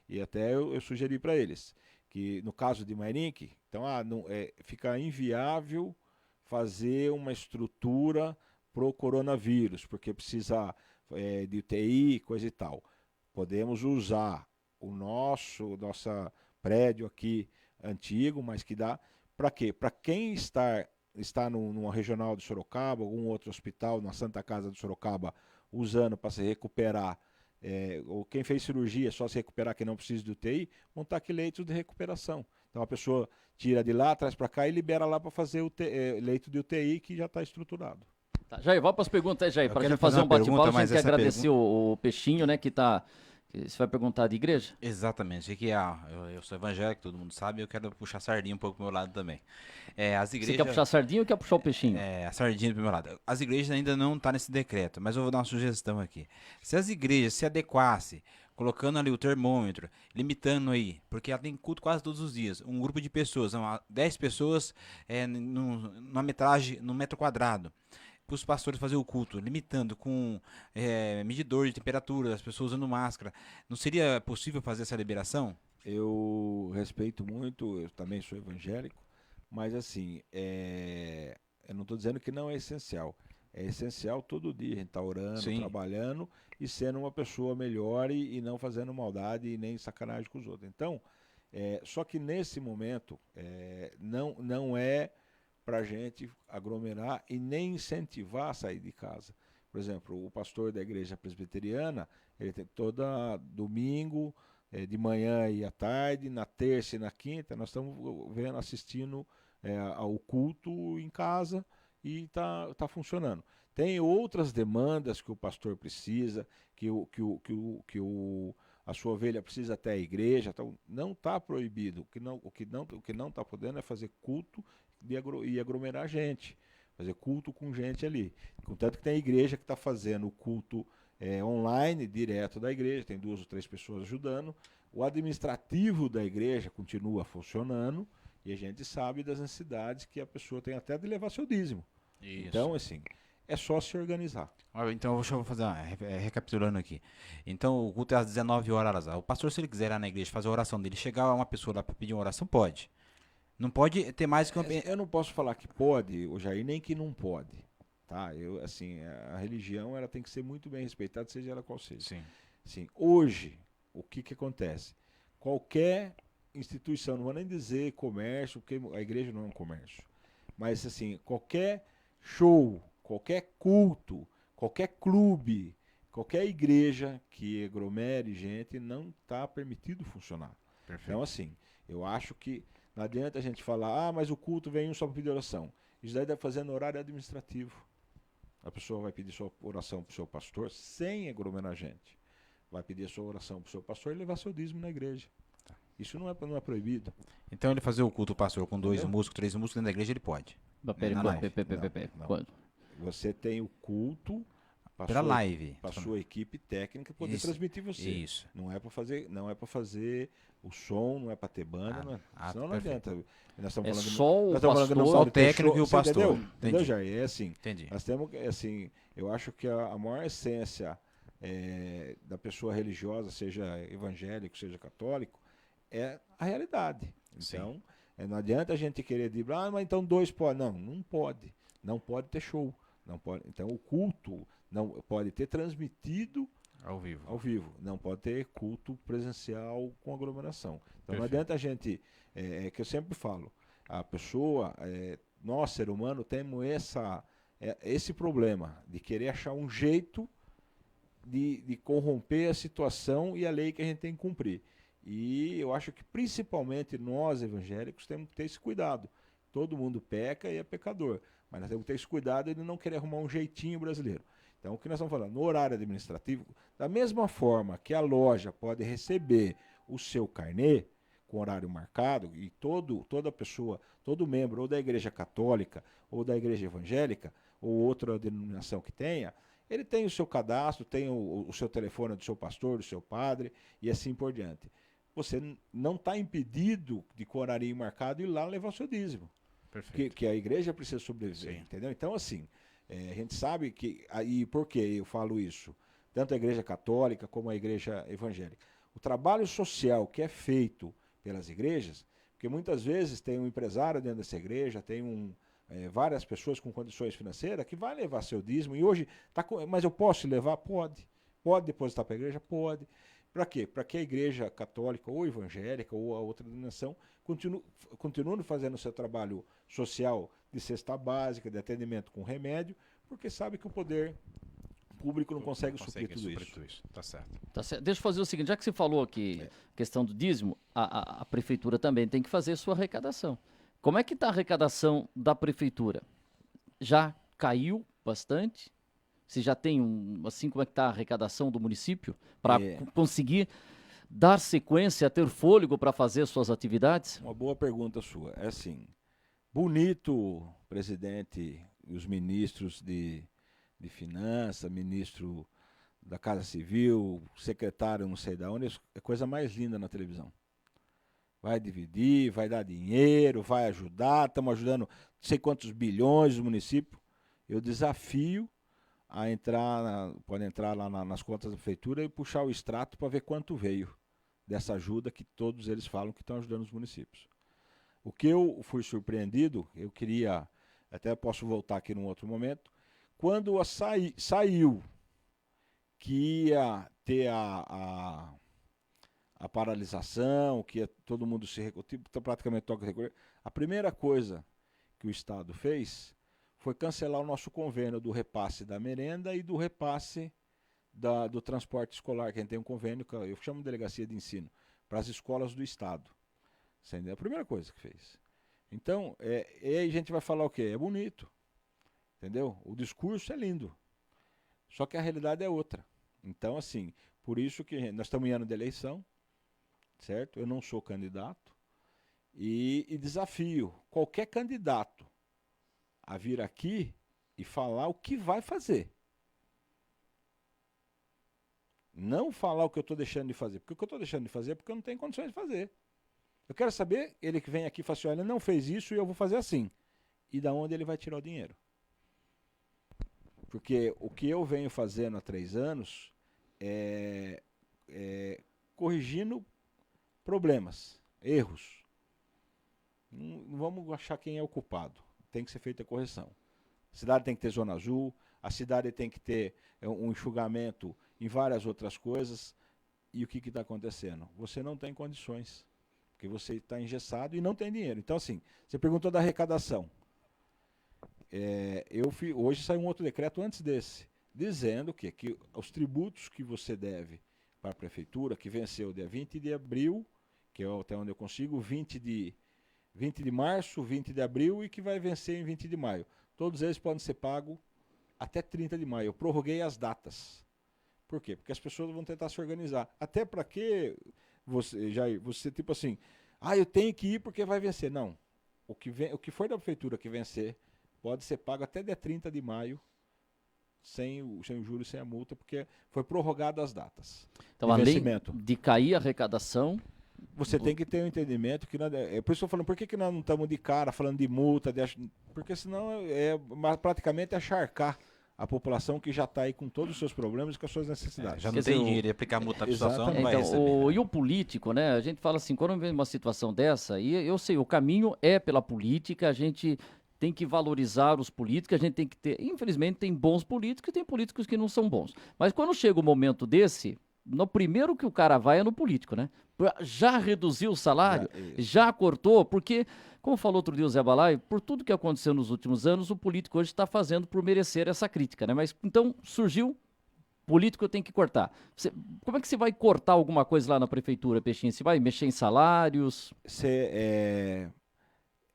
e até eu sugeri para eles, que no caso de Mairink, então fica inviável fazer uma estrutura pro coronavírus, porque precisa de UTI, coisa e tal. Podemos usar o nosso prédio aqui antigo, mas que dá para quê? Para quem está numa regional de Sorocaba, algum outro hospital, na Santa Casa de Sorocaba, usando para se recuperar, ou quem fez cirurgia só se recuperar, que não precisa de UTI, montar aqui leitos de recuperação. Então a pessoa tira de lá, traz para cá e libera lá para fazer leito de UTI que já está estruturado. Tá, Jair, vamos para as perguntas aí, Jair, para a gente fazer um bate-bola. A gente quer agradecer o Peixinho, né, que está... Você vai perguntar de igreja? Exatamente. Eu sou evangélico, todo mundo sabe, eu quero puxar a sardinha um pouco pro meu lado também. As igrejas... Você quer puxar a sardinha ou quer puxar o peixinho? A sardinha pro meu lado. As igrejas ainda não estão nesse decreto, mas eu vou dar uma sugestão aqui. Se as igrejas se adequassem, colocando ali o termômetro, limitando aí, porque ela tem culto quase todos os dias, um grupo de pessoas, 10 pessoas numa metragem, no metro quadrado, para os pastores fazer o culto, limitando com medidor de temperatura, as pessoas usando máscara. Não seria possível fazer essa liberação? Eu respeito muito, eu também sou evangélico, mas assim, eu não estou dizendo que não é essencial. É essencial todo dia a gente estar orando, sim, trabalhando e sendo uma pessoa melhor e não fazendo maldade e nem sacanagem com os outros. Então, só que nesse momento não é para a gente aglomerar e nem incentivar a sair de casa. Por exemplo, o pastor da igreja presbiteriana, ele tem toda domingo, de manhã e à tarde, na terça e na quinta, nós estamos assistindo ao culto em casa e tá funcionando. Tem outras demandas que o pastor precisa, a sua ovelha precisa até a igreja, então não está proibido. O que não está podendo é fazer culto e aglomerar gente, fazer culto com gente ali. Contanto que tem igreja que está fazendo o culto online, direto da igreja, tem 2 ou 3 pessoas ajudando. O administrativo da igreja continua funcionando e a gente sabe das necessidades que a pessoa tem até de levar seu dízimo. Isso. Então, assim, é só se organizar. Então, deixa eu fazer recapitulando aqui. Então, o culto é às 19 horas. O pastor, se ele quiser ir lá na igreja fazer a oração dele, chegar uma pessoa lá para pedir uma oração, pode. Não pode ter mais que eu não posso falar que pode, Jair, nem que não pode. Tá? A religião ela tem que ser muito bem respeitada, seja ela qual seja. Sim. Sim, hoje, o que acontece? Qualquer instituição, não vou nem dizer comércio, porque a igreja não é um comércio, mas assim, qualquer show, qualquer culto, qualquer clube, qualquer igreja que aglomere gente, não está permitido funcionar. Perfeito. Então, assim, eu acho que não adianta a gente falar, mas o culto vem só para pedir oração. Isso daí deve fazer no horário administrativo. A pessoa vai pedir sua oração para o seu pastor sem aglomerar gente. Vai pedir a sua oração para o seu pastor e levar seu dízimo na igreja. Tá. Isso não é proibido. Então ele fazer o culto, pastor, com 2 músicos, 3 músicos dentro da igreja, ele pode. Não. Você tem o culto pela live para sua equipe técnica poder transmitir você. Isso. Não é para fazer o som, não é para ter banda, senão não adianta. Nós estamos falando só o pastor, só o técnico e o pastor. Entendeu, Jair? assim. Entendi. Nós temos assim, eu acho que a maior essência da pessoa religiosa, seja evangélico, seja católico, é a realidade. Então, não adianta a gente querer dizer, mas então 2 pode. Não pode. Não pode ter show. Não pode. Então o culto não pode ter transmitido ao vivo. Não pode ter culto presencial com aglomeração. Então Perfeito. Não adianta a gente, que eu sempre falo, a pessoa, nós, ser humano, temos esse problema de querer achar um jeito de corromper a situação e a lei que a gente tem que cumprir. E eu acho que principalmente nós evangélicos temos que ter esse cuidado. Todo mundo peca e é pecador, mas nós temos que ter esse cuidado de não querer arrumar um jeitinho brasileiro. Então, o que nós estamos falando? No horário administrativo, da mesma forma que a loja pode receber o seu carnê com horário marcado, e toda pessoa, todo membro, ou da igreja católica, ou da igreja evangélica, ou outra denominação que tenha, ele tem o seu cadastro, tem o seu telefone do seu pastor, do seu padre, e assim por diante. Você não está impedido de, com horário marcado, ir lá levar o seu dízimo. Que a igreja precisa sobreviver, entendeu? Então, assim, a gente sabe que... E por que eu falo isso? Tanto a igreja católica como a igreja evangélica. O trabalho social que é feito pelas igrejas, porque muitas vezes tem um empresário dentro dessa igreja, tem várias pessoas com condições financeiras que vai levar seu dízimo, e hoje, mas eu posso levar? Pode. Pode depositar para a igreja? Pode. Para quê? Para que a igreja católica ou evangélica ou a outra denominação continue fazendo o seu trabalho social de cesta básica, de atendimento com remédio, porque sabe que o poder público não consegue suprir tudo isso. Tá certo. Tá certo. Deixa eu fazer o seguinte, já que você falou aqui, questão do dízimo, a prefeitura também tem que fazer sua arrecadação. Como é que está a arrecadação da prefeitura? Já caiu bastante? Você já tem assim, como é que está a arrecadação do município para conseguir dar sequência, ter fôlego para fazer suas atividades? Uma boa pergunta sua. É assim, bonito o presidente e os ministros de Finanças, ministro da Casa Civil, secretário não sei de onde, é a coisa mais linda na televisão. Vai dividir, vai dar dinheiro, vai ajudar, estamos ajudando não sei quantos bilhões do município. Eu desafio a pode entrar lá nas contas da prefeitura e puxar o extrato para ver quanto veio dessa ajuda que todos eles falam que estão ajudando os municípios. O que eu fui surpreendido, eu queria, até posso voltar aqui num outro momento, quando saiu que ia ter a paralisação, que ia todo mundo se recolher, praticamente toca recolher, a primeira coisa que o Estado fez foi cancelar o nosso convênio do repasse da merenda e do repasse do transporte escolar, que a gente tem um convênio, que eu chamo de delegacia de ensino, para as escolas do Estado. É a primeira coisa que fez. Então, aí a gente vai falar o quê? É bonito, entendeu? O discurso é lindo, só que a realidade é outra. Então, assim, por isso que nós estamos em ano de eleição, certo? Eu não sou candidato e desafio qualquer candidato a vir aqui e falar o que vai fazer. Não falar o que eu estou deixando de fazer. Porque o que eu estou deixando de fazer é porque eu não tenho condições de fazer. Eu quero saber, ele que vem aqui e fala assim, olha, ele não fez isso e eu vou fazer assim. E da onde ele vai tirar o dinheiro? Porque o que eu venho fazendo há 3 anos é corrigindo problemas, erros. Não vamos achar quem é o culpado. Tem que ser feita a correção. A cidade tem que ter zona azul, a cidade tem que ter um enxugamento em várias outras coisas. E o que está acontecendo? Você não tem condições, porque você está engessado e não tem dinheiro. Então, assim, você perguntou da arrecadação. Hoje saiu um outro decreto antes desse, dizendo que os tributos que você deve para a prefeitura, que venceu dia 20 de abril, que é até onde eu consigo, 20 de março, 20 de abril e que vai vencer em 20 de maio. Todos eles podem ser pagos até 30 de maio. Eu prorroguei as datas. Por quê? Porque as pessoas vão tentar se organizar. Até para que você tipo assim, eu tenho que ir porque vai vencer. Não. O que for da prefeitura que vencer pode ser pago até dia 30 de maio, sem o juro e sem a multa, porque foi prorrogado as datas. Então, além de cair a arrecadação, você tem que ter um entendimento que é por isso que eu estou falando, por que nós não estamos de cara falando de multa, porque senão praticamente acharcar a população que já está aí com todos os seus problemas e com as suas necessidades. Já não tem dinheiro de aplicar multa na situação, não vai receber. E o político, né? A gente fala assim, quando vem uma situação dessa, e eu sei, o caminho é pela política, a gente tem que valorizar os políticos, a gente tem que ter, infelizmente tem bons políticos e tem políticos que não são bons. Mas quando chega um momento desse, no primeiro que o cara vai é no político, né? Já reduziu o salário, já cortou, porque, como falou outro dia o Zé Balai, por tudo que aconteceu nos últimos anos, o político hoje está fazendo por merecer essa crítica, né? Mas então surgiu político tem que cortar. Como é que você vai cortar alguma coisa lá na prefeitura, Peixinho? Você vai mexer em salários?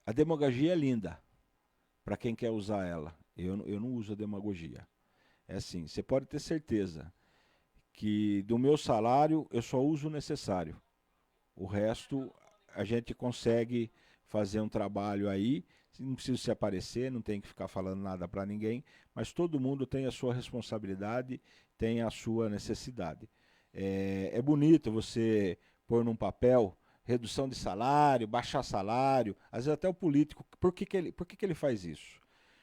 A demagogia é linda para quem quer usar ela. Eu não uso a demagogia. É assim, você pode ter certeza que do meu salário eu só uso o necessário. O resto a gente consegue fazer um trabalho aí, não precisa se aparecer, não tem que ficar falando nada para ninguém, mas todo mundo tem a sua responsabilidade, tem a sua necessidade. É bonito você pôr num papel redução de salário, baixar salário, às vezes até o político. Por que ele faz isso?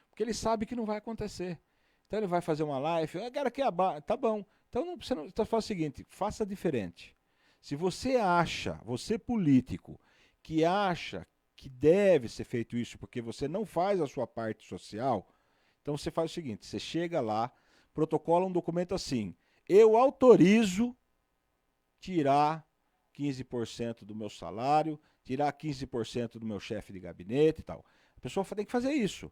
Porque ele sabe que não vai acontecer. Então ele vai fazer uma live, agora que tá bom. Então você faz o seguinte, faça diferente. Se você acha, você político, que acha que deve ser feito isso porque você não faz a sua parte social, então você faz o seguinte, você chega lá, protocola um documento assim, eu autorizo tirar 15% do meu salário, tirar 15% do meu chefe de gabinete e tal. A pessoa tem que fazer isso.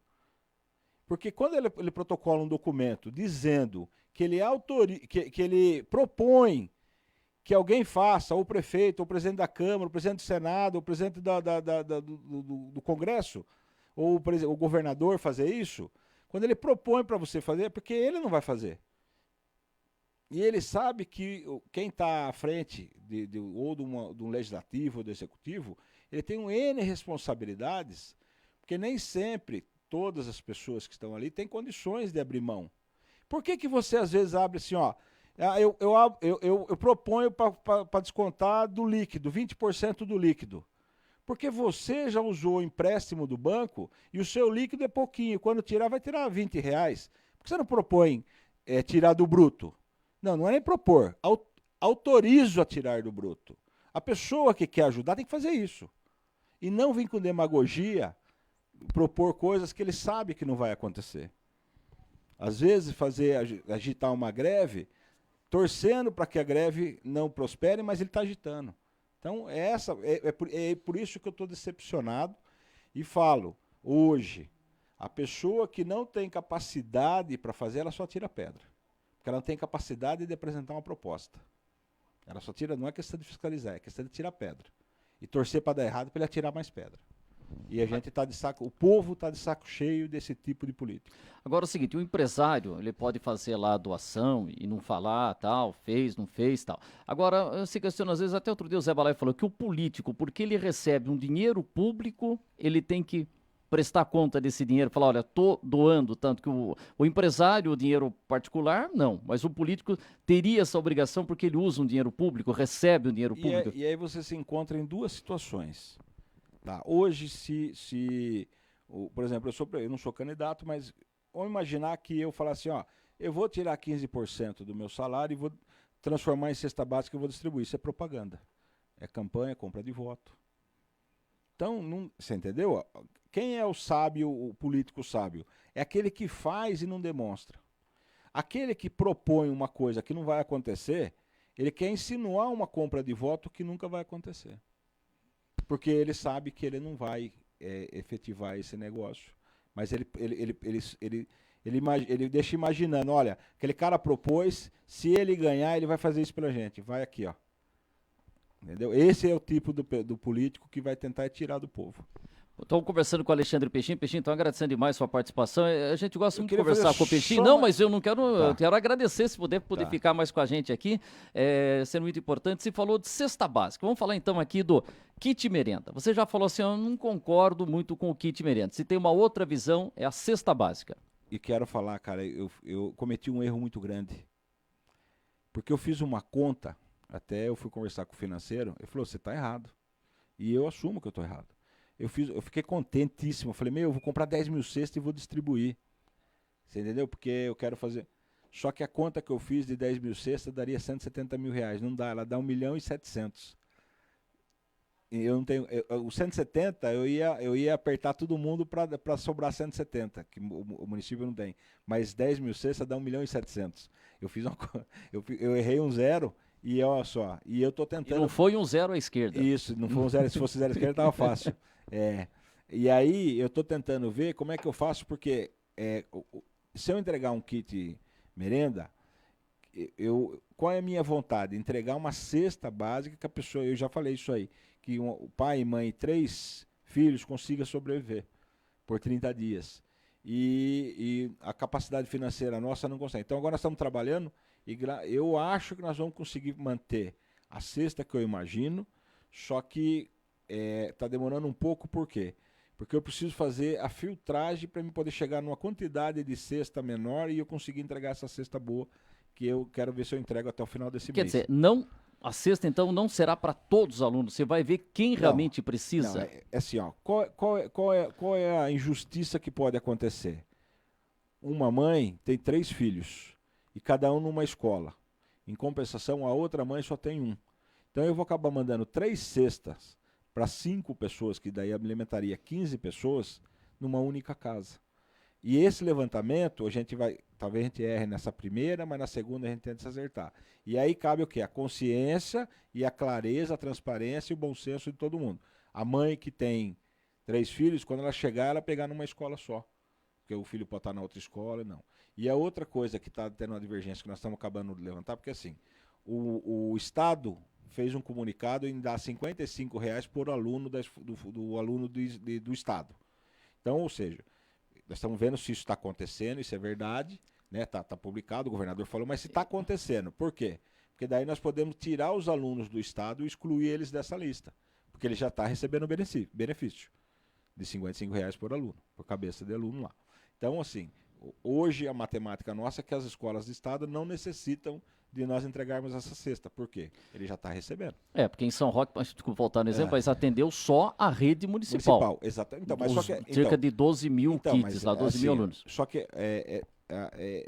Porque quando ele protocola um documento dizendo que ele propõe que alguém faça, ou o prefeito, ou o presidente da Câmara, o presidente do Senado, o presidente do Congresso, ou o governador fazer isso, quando ele propõe para você fazer, é porque ele não vai fazer. E ele sabe que quem está à frente ou de um legislativo ou do executivo, ele tem um N responsabilidades, porque nem sempre todas as pessoas que estão ali têm condições de abrir mão. Por que você às vezes abre assim, ó, eu proponho para descontar do líquido, 20% do líquido. Porque você já usou o empréstimo do banco e o seu líquido é pouquinho. Quando tirar, vai tirar R$20. Por que você não propõe tirar do bruto? Não é nem propor. Autorizo a tirar do bruto. A pessoa que quer ajudar tem que fazer isso. E não vir com demagogia, propor coisas que ele sabe que não vai acontecer. Às vezes agitar uma greve, torcendo para que a greve não prospere, mas ele está agitando. Então, é por isso que eu estou decepcionado e falo, hoje, a pessoa que não tem capacidade para fazer, ela só tira pedra. Porque ela não tem capacidade de apresentar uma proposta. Ela só tira, não é questão de fiscalizar, é questão de tirar pedra. E torcer para dar errado para ele atirar mais pedra. E a gente o povo está de saco cheio desse tipo de política. Agora é o seguinte, o empresário, ele pode fazer lá a doação e não falar, tal, fez, não fez, tal. Agora, se questiona às vezes, até outro dia o Zé Balai falou que o político, porque ele recebe um dinheiro público, ele tem que prestar conta desse dinheiro, falar, olha, tô doando, tanto que o empresário, o dinheiro particular, não, mas o político teria essa obrigação porque ele usa um dinheiro público, recebe um dinheiro público. E aí você se encontra em duas situações. Tá? Hoje, por exemplo, eu não sou candidato, mas vamos imaginar que eu falasse assim, ó, eu vou tirar 15% do meu salário e vou transformar em cesta básica e vou distribuir. Isso é propaganda. É campanha, compra de voto. Então, você entendeu? Quem é o sábio, o político sábio? É aquele que faz e não demonstra. Aquele que propõe uma coisa que não vai acontecer, ele quer insinuar uma compra de voto que nunca vai acontecer. Porque ele sabe que ele não vai efetivar esse negócio. Mas ele deixa imaginando, olha, aquele cara propôs, se ele ganhar, ele vai fazer isso pela gente. Vai aqui, ó. Entendeu? Esse é o tipo do político que vai tentar tirar do povo. Estou conversando com o Alexandre Peixinho. Peixinho, estou agradecendo demais a sua participação. A gente gosta muito de conversar com o Peixinho. Não, mas eu não quero. Tá. Eu quero agradecer se poder ficar mais com a gente aqui. Sendo muito importante. Você falou de cesta básica. Vamos falar então aqui do kit merenda. Você já falou assim, eu não concordo muito com o kit merenda. Se tem uma outra visão, é a cesta básica. E quero falar, cara, eu cometi um erro muito grande. Porque eu fiz uma conta, até eu fui conversar com o financeiro, ele falou, você está errado. E eu assumo que eu estou errado. Eu fiquei contentíssimo. Eu falei, eu vou comprar 10 mil cestas e vou distribuir. Você entendeu? Porque eu quero fazer. Só que a conta que eu fiz de 10 mil cestas daria 170 mil reais. Não dá, ela dá 1.700.000. E eu não tenho. O 170 eu ia apertar todo mundo para sobrar 170, que o município não tem. Mas 10 mil cestas dá 1.700.000. Eu fiz eu errei um zero. E olha só, e eu tô tentando. E não foi um zero à esquerda. Isso, não foi um zero. Se fosse zero à esquerda, tava fácil. E aí eu tô tentando ver como é que eu faço, porque se eu entregar um kit merenda, qual é a minha vontade? Entregar uma cesta básica que a pessoa, eu já falei isso aí, que o pai, mãe e 3 filhos consiga sobreviver por 30 dias. E a capacidade financeira nossa não consegue. Então agora nós estamos trabalhando e eu acho que nós vamos conseguir manter a cesta que eu imagino, só que está demorando um pouco, por quê? Porque eu preciso fazer a filtragem para me poder chegar numa quantidade de cesta menor e eu conseguir entregar essa cesta boa, que eu quero ver se eu entrego até o final desse mês. Quer dizer, a cesta então não será para todos os alunos, você vai ver quem realmente precisa. Não, é assim, ó, qual é a injustiça que pode acontecer? Uma mãe tem 3 filhos e cada um numa escola. Em compensação, a outra mãe só tem um. Então eu vou acabar mandando 3 cestas para 5 pessoas, que daí alimentaria 15 pessoas, numa única casa. E esse levantamento, talvez a gente erre nessa primeira, mas na segunda a gente tenta se acertar. E aí cabe o quê? A consciência e a clareza, a transparência e o bom senso de todo mundo. A mãe que tem 3 filhos, quando ela chegar, ela pegar numa escola só. Porque o filho pode estar na outra escola, não. E a outra coisa que está tendo uma divergência que nós estamos acabando de levantar, porque assim, o Estado fez um comunicado em dar R$ 55 por aluno do aluno do Estado. Então, ou seja, nós estamos vendo se isso está acontecendo, isso é verdade, né? Tá publicado, o governador falou, mas se está acontecendo, por quê? Porque daí nós podemos tirar os alunos do Estado e excluir eles dessa lista, porque ele já está recebendo benefício de R$ 55 por aluno, por cabeça de aluno lá. Então, assim, hoje a matemática nossa é que as escolas de Estado não necessitam de nós entregarmos essa cesta. Por quê? Ele já está recebendo. Porque em São Roque, desculpa voltar no exemplo, mas atendeu só a rede municipal. Exatamente. Então, mas só que, cerca de 12 mil kits, lá, 12 mil alunos. Só que,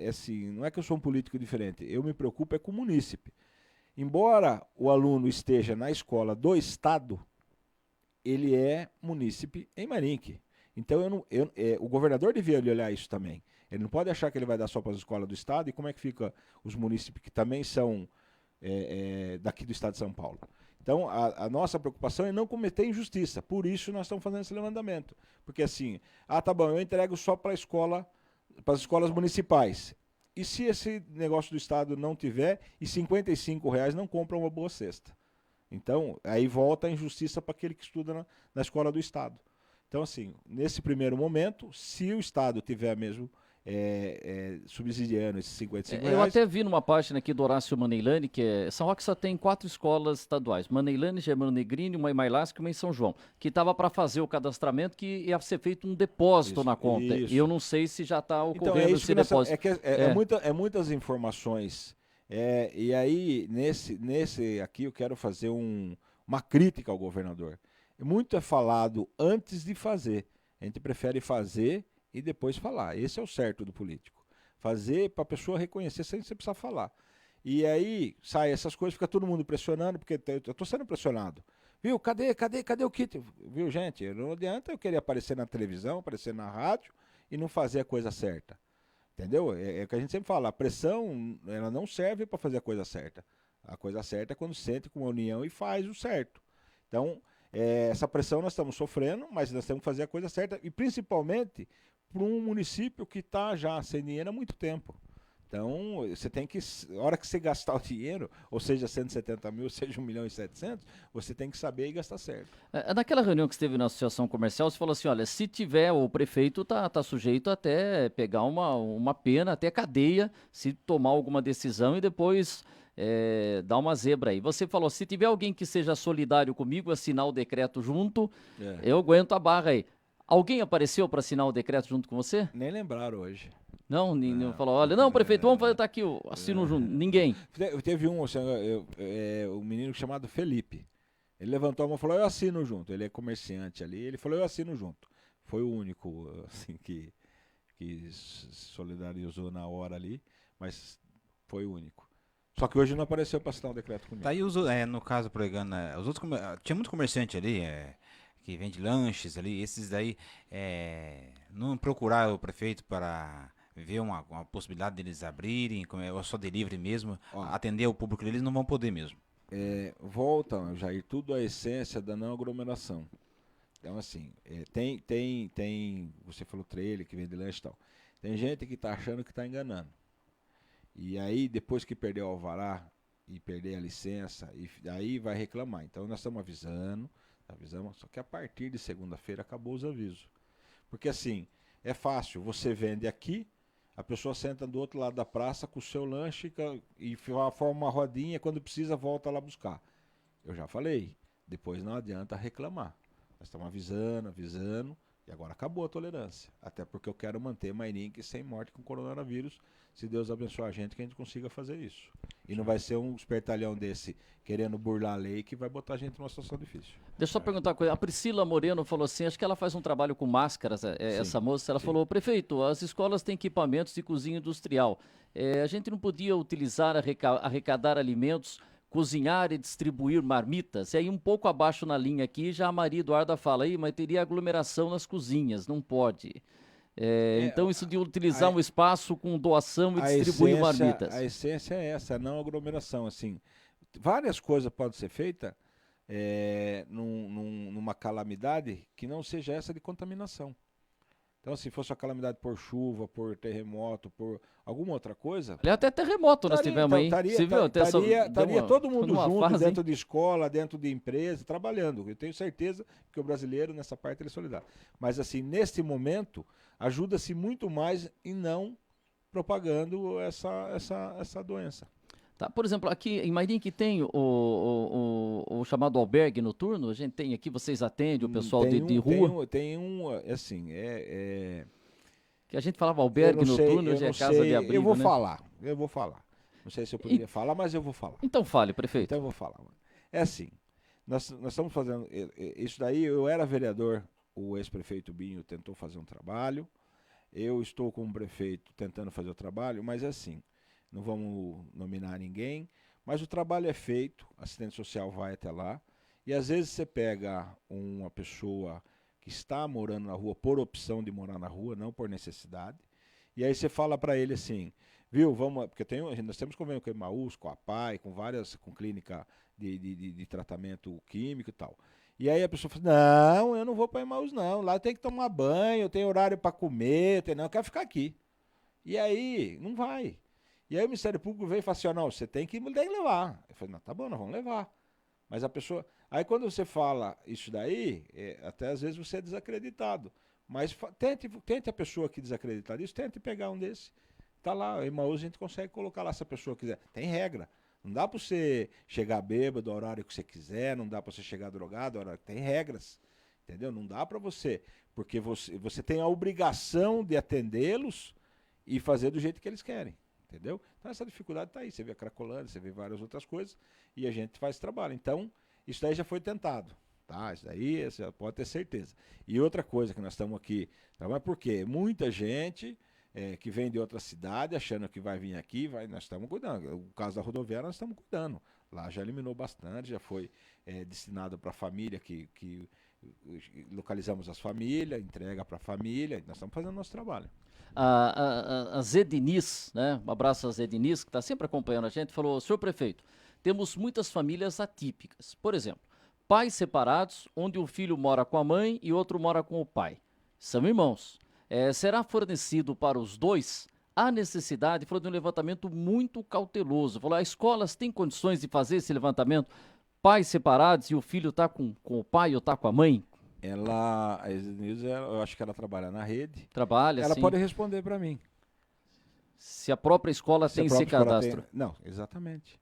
assim, não é que eu sou um político diferente, eu me preocupo com o munícipe. Embora o aluno esteja na escola do Estado, ele é munícipe em Marinque. Então, o governador devia olhar isso também. Ele não pode achar que ele vai dar só para as escolas do Estado, e como é que fica os munícipes que também são daqui do Estado de São Paulo. Então, a nossa preocupação é não cometer injustiça. Por isso, nós estamos fazendo esse levantamento. Porque assim, tá bom, eu entrego só para as escolas municipais. E se esse negócio do Estado não tiver, e R$ 55 não compra uma boa cesta? Então, aí volta a injustiça para aquele que estuda na escola do Estado. Então, assim, nesse primeiro momento, se o Estado tiver mesmo subsidiando esses R$ 55... Eu até vi numa página aqui do Horácio Maneilani, que São Roque só tem 4 escolas estaduais, Maneilani, Germano Negrini, uma em Mailasca e uma em São João, que estava para fazer o cadastramento, que ia ser feito um depósito na conta. E eu não sei se já está ocorrendo esse depósito. Muitas informações. E aí, nesse aqui, eu quero fazer uma crítica ao governador. Muito é falado antes de fazer. A gente prefere fazer e depois falar. Esse é o certo do político. Fazer para a pessoa reconhecer sem você precisar falar. E aí sai essas coisas, fica todo mundo pressionando, porque eu estou sendo pressionado. Viu? Cadê o kit? Viu, gente? Não adianta eu querer aparecer na televisão, aparecer na rádio e não fazer a coisa certa. Entendeu? É o que a gente sempre fala. A pressão, ela não serve para fazer a coisa certa. A coisa certa é quando sente com a união e faz o certo. Então, essa pressão nós estamos sofrendo, mas nós temos que fazer a coisa certa, e principalmente para um município que está já sem dinheiro há muito tempo. Então, você tem que, a hora que você gastar o dinheiro, ou seja 170 mil, seja 1.700.000, você tem que saber e gastar certo. Naquela reunião que você teve na Associação Comercial, você falou assim, olha, se tiver, o prefeito tá sujeito até pegar uma pena, até cadeia, se tomar alguma decisão e depois... dá uma zebra aí. Você falou, se tiver alguém que seja solidário comigo, assinar o decreto junto, eu aguento a barra aí. Alguém apareceu para assinar o decreto junto com você? Nem lembraram hoje. Não falou, olha, não, prefeito, vamos fazer, tá aqui, assino junto. Ninguém. Teve um menino chamado Felipe. Ele levantou a mão e falou, eu assino junto. Ele é comerciante ali, ele falou, eu assino junto. Foi o único, assim, que solidarizou na hora ali, mas foi o único. Só que hoje não apareceu para assinar o decreto comigo. Daí, no caso, pregando, os outros tinha muito comerciante ali, que vende lanches ali, esses daí, não procurar o prefeito para ver uma possibilidade deles abrirem, ou só delivery mesmo, atender o público deles, não vão poder mesmo. Volta, Jair, tudo a essência da não aglomeração. Então, assim, tem, você falou trailer que vende lanche e tal. Tem gente que está achando que está enganando. E aí, depois que perder o alvará e perder a licença, e aí vai reclamar. Então, nós estamos avisamos, só que a partir de segunda-feira acabou os avisos. Porque assim, é fácil, você vende aqui, a pessoa senta do outro lado da praça com o seu lanche e forma uma rodinha, quando precisa volta lá buscar. Eu já falei, depois não adianta reclamar. Nós estamos avisando, e agora acabou a tolerância. Até porque eu quero manter Mairink sem morte com coronavírus, se Deus abençoar a gente que a gente consiga fazer isso. E não vai ser um espertalhão desse querendo burlar a lei que vai botar a gente numa situação difícil. Deixa eu só perguntar uma coisa. A Priscila Moreno falou assim, acho que ela faz um trabalho com máscaras, essa moça. Ela falou, prefeito, as escolas têm equipamentos de cozinha industrial. A gente não podia utilizar, arrecadar alimentos, cozinhar e distribuir marmitas? E aí um pouco abaixo na linha aqui, já a Maria Eduarda fala, aí, mas teria aglomeração nas cozinhas, não pode. Então isso de utilizar um espaço com doação e distribuir marmitas. A essência é essa, a não aglomeração. Assim, várias coisas podem ser feitas numa calamidade que não seja essa de contaminação. Então, se fosse uma calamidade por chuva, por terremoto, por alguma outra coisa... Até terremoto nós tivemos aí. Estaria todo mundo junto, dentro de escola, dentro de empresa, trabalhando. Eu tenho certeza que o brasileiro, nessa parte, ele é solidário. Mas, assim, neste momento, ajuda-se muito mais em não propagando essa doença. Tá, por exemplo, aqui em Mairink tem o chamado albergue noturno, a gente tem aqui, vocês atendem o pessoal de rua? Tem um, assim, que a gente falava albergue noturno, hoje é casa de abrigo, eu vou né? falar. Não sei se eu poderia falar, mas eu vou falar. Então fale, prefeito. Então eu vou falar. É assim, nós estamos fazendo, isso daí, eu era vereador, o ex-prefeito Binho tentou fazer um trabalho, eu estou como prefeito tentando fazer o trabalho, mas é assim, não vamos nominar ninguém, mas o trabalho é feito, assistente social vai até lá, e às vezes você pega uma pessoa que está morando na rua por opção de morar na rua, não por necessidade, e aí você fala para ele assim, viu, porque nós temos convênio com a Emaús, com a PAI, com clínica de tratamento químico e tal. E aí a pessoa fala, não, eu não vou para a Emaús não, lá eu tenho que tomar banho, eu tenho horário para comer, eu quero ficar aqui. E aí, não vai. E aí o Ministério Público veio e falou assim, não, você tem que levar. Eu falei, não, tá bom, nós vamos levar. Mas a pessoa... Aí quando você fala isso daí, até às vezes você é desacreditado. Mas tente a pessoa que desacreditar disso, tente pegar um desse. Tá lá, o Emaús a gente consegue colocar lá se a pessoa quiser. Tem regra. Não dá para você chegar bêbado ao horário que você quiser, não dá para você chegar drogado ao horário. Tem regras, entendeu? Não dá para você, porque você tem a obrigação de atendê-los e fazer do jeito que eles querem. Entendeu? Então essa dificuldade está aí. Você vê a Cracolândia, você vê várias outras coisas e a gente faz trabalho. Então, isso daí já foi tentado. Tá? Isso daí você pode ter certeza. E outra coisa que nós estamos aqui, mas por quê? Muita gente que vem de outra cidade achando que vai vir aqui, nós estamos cuidando. O caso da rodoviária nós estamos cuidando. Lá já eliminou bastante, já foi destinado para a família, que localizamos as famílias, entrega para a família, nós estamos fazendo nosso trabalho. A Zé Diniz, né? Um abraço a Zé Diniz, que está sempre acompanhando a gente, falou, senhor prefeito, temos muitas famílias atípicas. Por exemplo, pais separados, onde um filho mora com a mãe e outro mora com o pai. São irmãos. Será fornecido para os dois? Há necessidade, falou de um levantamento muito cauteloso. Falou, as escolas têm condições de fazer esse levantamento? Pais separados e o filho está com o pai ou está com a mãe? A Edenilza, eu acho que ela trabalha na rede. Trabalha, ela sim. Pode responder para mim. Se a própria escola tem esse cadastro. Não, exatamente.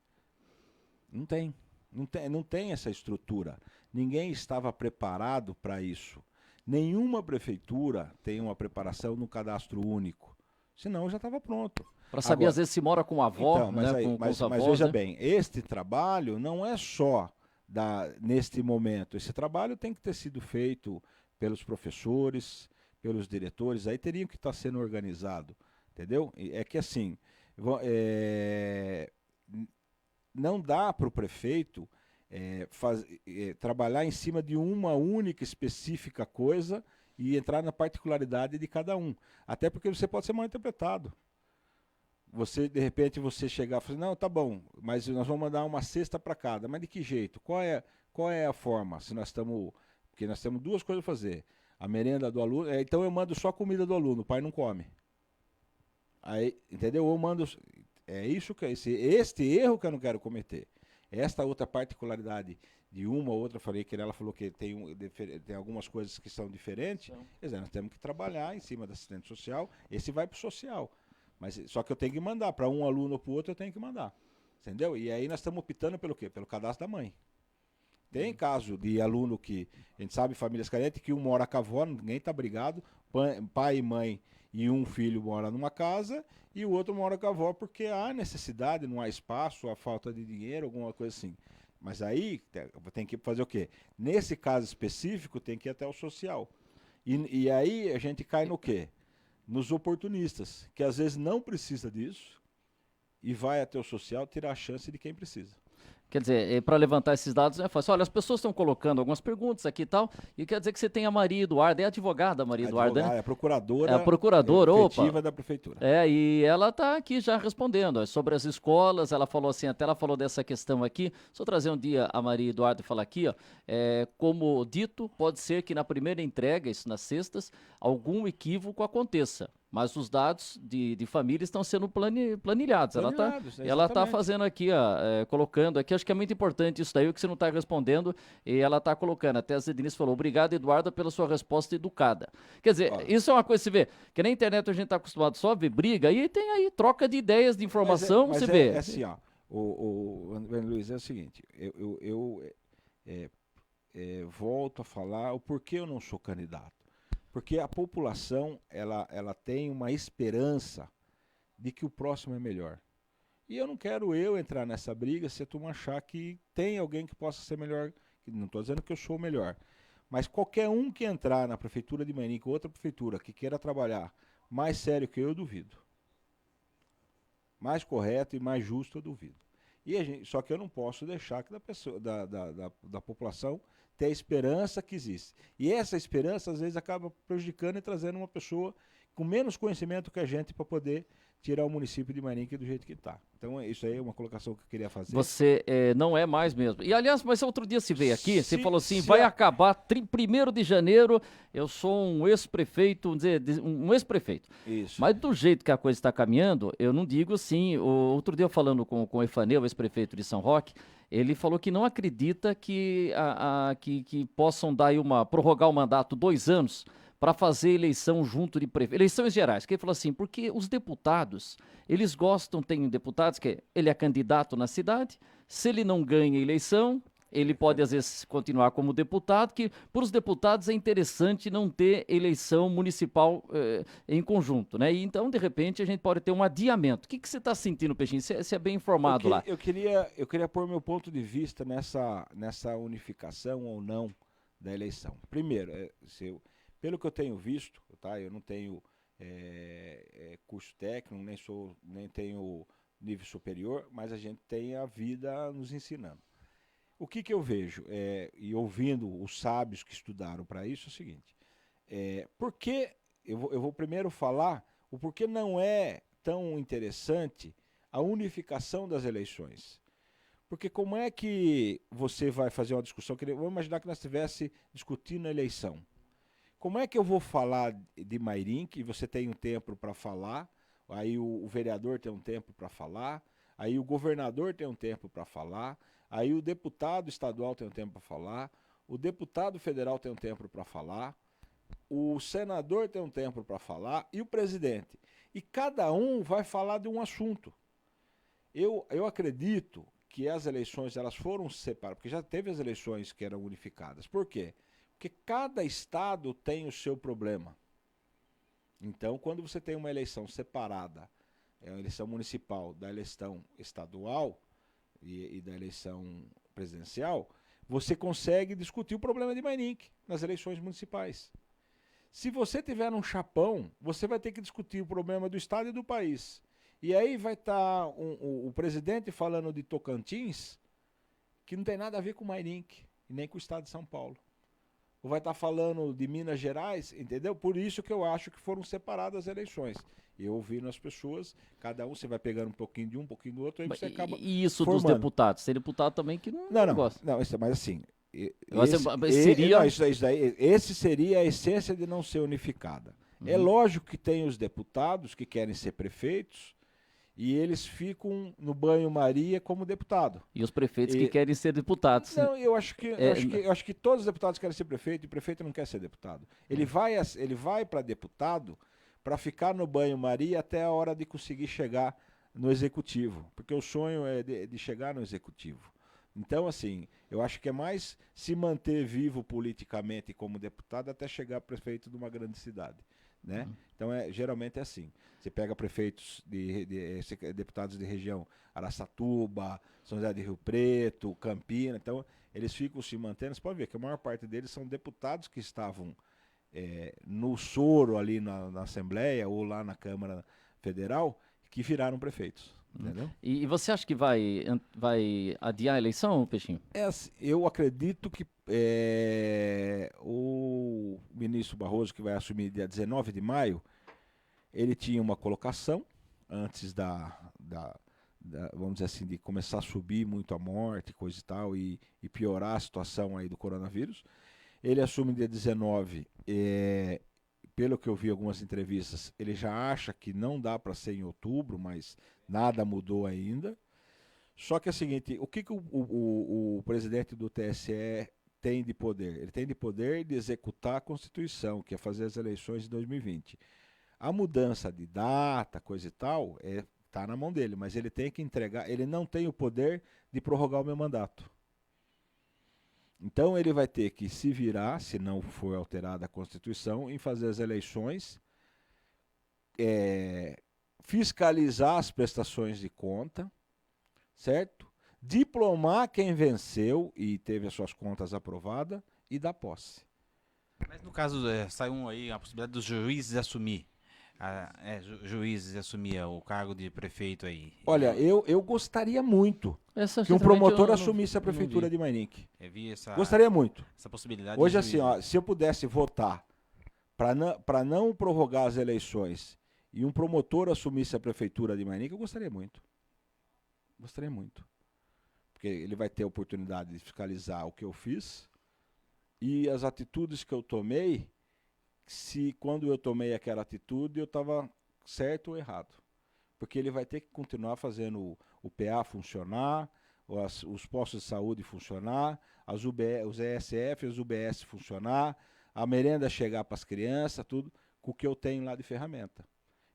Não tem essa estrutura. Ninguém estava preparado para isso. Nenhuma prefeitura tem uma preparação no cadastro único. Senão já estava pronto. Para saber, às vezes, se mora com a avó, então, mas, né? mas avós, veja né? bem, este trabalho não é só neste momento. Esse trabalho tem que ter sido feito pelos professores, pelos diretores, aí teriam que estar sendo organizado, entendeu? É que assim, não dá para o prefeito trabalhar em cima de uma única específica coisa e entrar na particularidade de cada um. Até porque você pode ser mal interpretado. De repente, você chegar e falar, não, tá bom, mas nós vamos mandar uma cesta para cada. Mas de que jeito? Qual é a forma? Porque nós temos duas coisas a fazer. A merenda do aluno, então eu mando só a comida do aluno, o pai não come. Aí, entendeu? É isso que este erro que eu não quero cometer. Esta outra particularidade de uma ou outra, falei que ela falou que tem algumas coisas que são diferentes. Nós temos que trabalhar em cima da assistente social. Esse vai para o social. Mas só que eu tenho que mandar. Para um aluno ou para o outro, eu tenho que mandar. Entendeu? E aí nós estamos optando pelo quê? Pelo cadastro da mãe. Tem caso de aluno que, a gente sabe, famílias carentes, que um mora com a avó, ninguém está brigado, pai e mãe e um filho mora numa casa e o outro mora com a avó porque há necessidade, não há espaço, há falta de dinheiro, alguma coisa assim. Mas aí tem que fazer o quê? Nesse caso específico, tem que ir até o social. E aí a gente cai no quê? Nos oportunistas, que às vezes não precisa disso e vai até o social tirar a chance de quem precisa. Quer dizer, para levantar esses dados é fácil. Olha, as pessoas estão colocando algumas perguntas aqui e tal, e quer dizer que você tem a Maria Eduarda, é advogada a Maria Eduarda, né? É a procuradora, é a procuradora efetiva da prefeitura. E ela está aqui já respondendo sobre as escolas, ela falou assim, até ela falou dessa questão aqui, só trazer um dia a Maria Eduarda e falar aqui, ó, como dito, pode ser que na primeira entrega, isso nas sextas, algum equívoco aconteça. Mas os dados de família estão sendo planilhados. Ela está fazendo aqui, colocando aqui, acho que é muito importante isso daí, o que você não está respondendo, e ela está colocando. Até a Denise falou, obrigado, Eduarda, pela sua resposta educada. Quer dizer, isso é uma coisa, você vê, que na internet a gente está acostumado só a ver briga, e tem aí troca de ideias, de informação, você vê. É assim, ó, o Luiz, é o seguinte, eu volto a falar o porquê eu não sou candidato. Porque a população, ela tem uma esperança de que o próximo é melhor. E eu não quero entrar nessa briga se a turma achar que tem alguém que possa ser melhor. Não estou dizendo que eu sou o melhor. Mas qualquer um que entrar na prefeitura de Marinho, outra prefeitura, que queira trabalhar mais sério que eu duvido. Mais correto e mais justo, eu duvido. Só que eu não posso deixar que da população ter a esperança que existe. E essa esperança, às vezes, acaba prejudicando e trazendo uma pessoa com menos conhecimento que a gente para poder tirar o município de Marinho do jeito que está. Então, isso aí é uma colocação que eu queria fazer. Você não é mais mesmo. E, aliás, mas outro dia se veio aqui, você falou assim, vai acabar 1º de janeiro, eu sou um ex-prefeito, vamos dizer, um ex-prefeito. Isso. Mas do jeito que a coisa está caminhando, eu não digo assim, outro dia eu falando com o Efaneu, ex-prefeito de São Roque, ele falou que não acredita que possam dar aí prorrogar o mandato 2 anos para fazer eleição junto de prefeito, eleições gerais, que ele falou assim, porque os deputados, eles gostam, tem deputados que ele é candidato na cidade, se ele não ganha eleição, ele pode às vezes continuar como deputado, que para os deputados é interessante não ter eleição municipal em conjunto, né? E então, de repente, a gente pode ter um adiamento. O que você está sentindo, Peixinho? Você é bem informado lá. Eu queria pôr meu ponto de vista nessa unificação ou não da eleição. Primeiro, pelo que eu tenho visto, tá? Eu não tenho curso técnico, nem tenho nível superior, mas a gente tem a vida nos ensinando. O que eu vejo, e ouvindo os sábios que estudaram para isso, é o seguinte, eu vou primeiro falar o porquê não é tão interessante a unificação das eleições. Porque como é que você vai fazer uma discussão, vamos imaginar que nós estivéssemos discutindo a eleição. Como é que eu vou falar de Mairim, que você tem um tempo para falar, aí o vereador tem um tempo para falar, aí o governador tem um tempo para falar, aí o deputado estadual tem um tempo para falar, o deputado federal tem um tempo para falar, o senador tem um tempo para falar e o presidente. E cada um vai falar de um assunto. Eu acredito que as eleições elas foram separadas, porque já teve as eleições que eram unificadas. Por quê? Porque cada estado tem o seu problema. Então, quando você tem uma eleição separada, a eleição municipal da eleição estadual e da eleição presidencial, você consegue discutir o problema de Mairink nas eleições municipais. Se você tiver um chapão, você vai ter que discutir o problema do estado e do país. E aí vai estar o presidente falando de Tocantins, que não tem nada a ver com Mairink, e nem com o estado de São Paulo. Ou vai estar falando de Minas Gerais, entendeu? Por isso que eu acho que foram separadas as eleições. Eu ouvindo as pessoas, cada um você vai pegando um pouquiinho de um pouquinho do outro, aí você acaba E isso formando. dos deputados? Tem deputado também que não gosta. Não, mas assim... Esse seria a essência de não ser unificada. É lógico que tem os deputados que querem ser prefeitos E eles ficam no banho-maria como deputado. E os prefeitos que querem ser deputados. Não, eu acho que todos os deputados querem ser prefeito, e o prefeito não quer ser deputado. Ele vai para deputado para ficar no banho-maria até a hora de conseguir chegar no executivo, porque o sonho é de chegar no executivo. Então, assim, eu acho que é mais se manter vivo politicamente como deputado até chegar prefeito de uma grande cidade, né? Então, geralmente é assim. Você pega prefeitos, deputados de região, Araçatuba, São José de Rio Preto, Campina, então eles ficam se mantendo. Você pode ver que a maior parte deles são deputados que estavam no soro ali na Assembleia ou lá na Câmara Federal, que viraram prefeitos. Entendeu? E você acha que vai adiar a eleição, Peixinho? Eu acredito que o ministro Barroso, que vai assumir dia 19 de maio, ele tinha uma colocação antes vamos dizer assim, de começar a subir muito a morte, coisa e tal, e piorar a situação aí do coronavírus. Ele assume dia 19, pelo que eu vi em algumas entrevistas, ele já acha que não dá para ser em outubro, mas nada mudou ainda. Só que é o seguinte, o que o presidente do TSE tem de poder? Ele tem de poder de executar a Constituição, que é fazer as eleições de 2020. A mudança de data, coisa e tal, está na mão dele, mas ele tem que entregar, ele não tem o poder de prorrogar o meu mandato. Então ele vai ter que se virar, se não for alterada a Constituição, em fazer as eleições, fiscalizar as prestações de conta, certo? Diplomar quem venceu e teve as suas contas aprovadas e dar posse. Mas no caso, saiu aí a possibilidade dos juízes assumir. Juízes assumir o cargo de prefeito aí. Olha, eu gostaria muito que um promotor assumisse a prefeitura de Mairink. Gostaria muito. Essa possibilidade. Hoje, assim, se eu pudesse votar para não prorrogar as eleições e um promotor assumisse a prefeitura de Mairink, eu gostaria muito. Gostaria muito. Porque ele vai ter a oportunidade de fiscalizar o que eu fiz e as atitudes que eu tomei, se quando eu tomei aquela atitude eu estava certo ou errado. Porque ele vai ter que continuar fazendo o PA funcionar, os postos de saúde funcionar, os ESF, as UBS funcionar, a merenda chegar para as crianças, tudo com o que eu tenho lá de ferramenta.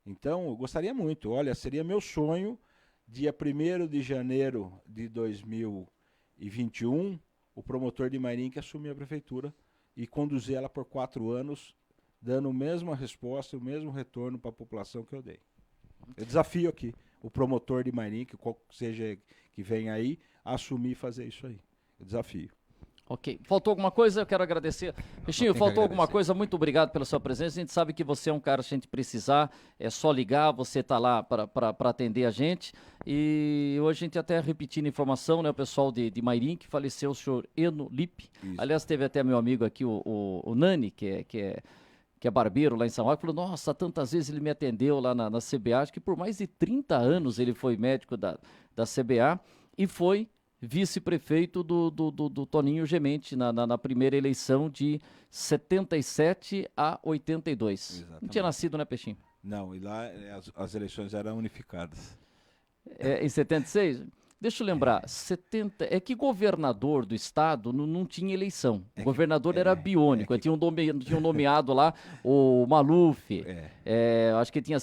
Então, eu gostaria muito. Olha, seria meu sonho, dia 1º de janeiro de 2021, o promotor de Mairink assumir a prefeitura e conduzir ela por 4 anos, dando a mesma resposta, o mesmo retorno para a população que eu dei. Eu desafio aqui o promotor de Mairink, qual seja que venha aí, a assumir e fazer isso aí. Eu desafio. Ok. Faltou alguma coisa? Eu quero agradecer. Peixinho, faltou alguma coisa? Muito obrigado pela sua presença. A gente sabe que você é um cara, se a gente precisar, é só ligar, você está lá para atender a gente. E hoje a gente até repetindo informação, né? O pessoal de Mairink, faleceu o senhor Eno Lippe. Aliás, teve até meu amigo aqui, o Nani, que é barbeiro lá em São Paulo, falou, nossa, tantas vezes ele me atendeu lá na CBA, acho que por mais de 30 anos ele foi médico da CBA e foi vice-prefeito do Toninho Gemente na primeira eleição de 77 a 82. Exatamente. Não tinha nascido, né, Peixinho? Não, e lá as eleições eram unificadas. Em 76? Deixa eu lembrar, é que governador do estado não tinha eleição. O governador era biônico, tinha um nomeado lá, o Maluf, acho que tem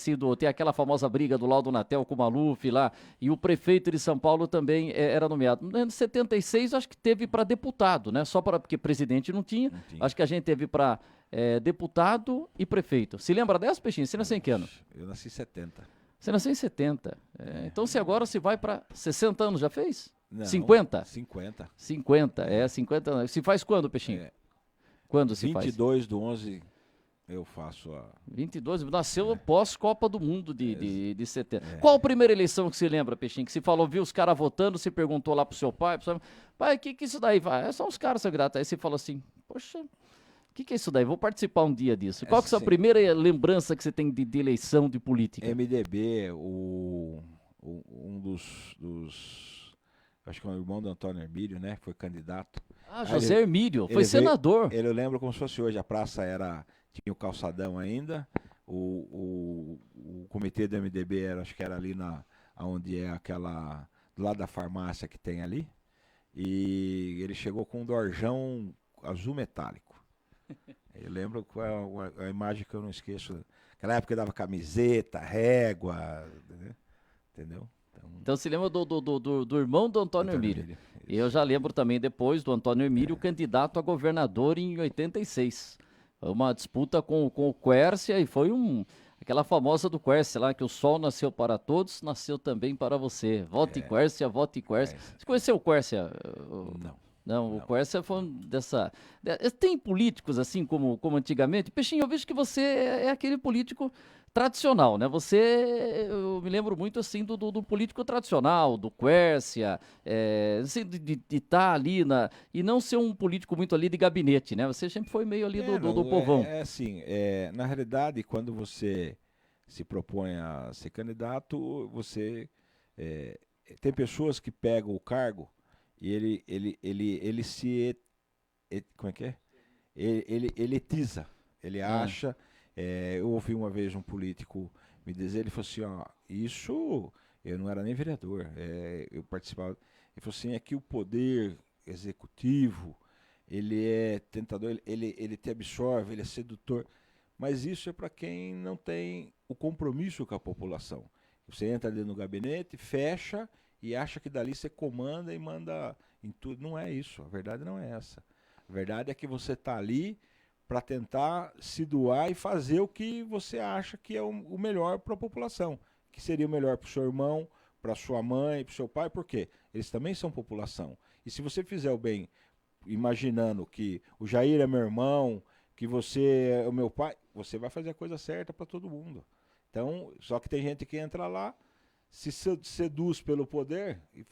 aquela famosa briga do Laudo Natel com o Maluf lá, e o prefeito de São Paulo também era nomeado. Em 76 acho que teve para deputado, né? Porque presidente não tinha, acho que a gente teve para deputado e prefeito. Se lembra dessa, Peixinho? Você nasceu em que ano? Eu nasci em 70. Você nasceu em 70. Então, se agora se vai para 60 anos, já fez? Não, 50? 50. 50 anos. Se faz quando, Peixinho? Quando se faz? 22/11 eu faço 22, nasceu pós-Copa do Mundo de 70. Qual a primeira eleição que você lembra, Peixinho? Que você falou, viu os caras votando, você perguntou lá pro seu pai, pai, que isso daí vai? São os caras, seu grato. Aí você falou assim, poxa... O que é isso daí? Vou participar um dia disso. Qual que é a primeira lembrança que você tem de eleição de política? MDB, um dos... Acho que é o irmão do Antônio Hermílio, né? Foi candidato. José Hermílio, foi senador. Eu lembro como se fosse hoje. A praça tinha o calçadão ainda. O comitê do MDB acho que era ali onde é aquela, do lado da farmácia que tem ali, e ele chegou com um dorjão azul metálico. Eu lembro a imagem que eu não esqueço. Naquela época dava camiseta, régua, entendeu? Então se lembra do irmão do Antônio Emílio. E eu já lembro também depois do Antônio Emílio, candidato a governador em 86. Foi uma disputa com o Quércia e foi aquela famosa do Quércia lá, que o sol nasceu para todos, nasceu também para você. Vote Quércia, vote Quércia. Você conheceu o Quércia? Não, o Quércia foi tem políticos assim como antigamente. Peixinho, eu vejo que você é aquele político tradicional, né? Eu me lembro muito assim do político tradicional, do Quércia, assim, de estar ali e não ser um político muito ali de gabinete, né? Você sempre foi meio ali do povão. Assim, na realidade, quando você se propõe a ser candidato, você tem pessoas que pegam o cargo e ele se como é que é? Ele elitiza. Ele acha. Eu ouvi uma vez um político me dizer, ele falou assim, ó, isso eu não era nem vereador, eu participava. Ele falou assim, é que o poder executivo, ele é tentador, ele te absorve, ele é sedutor. Mas isso é para quem não tem o compromisso com a população. Você entra ali no gabinete, fecha e acha que dali você comanda e manda em tudo. Não é isso, a verdade não é essa. A verdade é que você está ali para tentar se doar e fazer o que você acha que é o melhor para a população. Que seria o melhor para o seu irmão, para sua mãe, para o seu pai, por quê? Eles também são população. E se você fizer o bem, imaginando que o Jair é meu irmão, que você é o meu pai, você vai fazer a coisa certa para todo mundo. Então, só que tem gente que entra lá, se seduz pelo poder e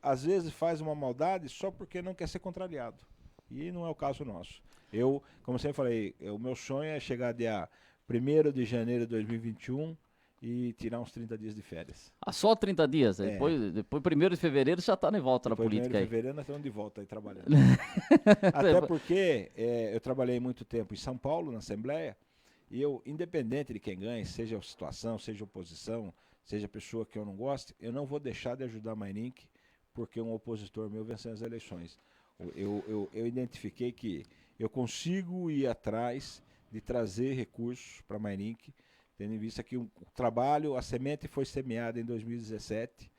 às vezes faz uma maldade só porque não quer ser contrariado. E não é o caso nosso. Eu, como sempre falei, o meu sonho é chegar dia 1º de janeiro de 2021 e tirar uns 30 dias de férias. Só 30 dias? Depois 1º de fevereiro já está de volta na política aí. 1º de fevereiro nós estamos de volta aí trabalhando. Até porque eu trabalhei muito tempo em São Paulo, na Assembleia, e eu, independente de quem ganhe, seja a situação, seja a oposição, seja a pessoa que eu não goste, eu não vou deixar de ajudar a Mairink porque um opositor meu venceu as eleições. Eu identifiquei que eu consigo ir atrás de trazer recursos para a Mairink, tendo em vista que o trabalho, a semente foi semeada em 2017,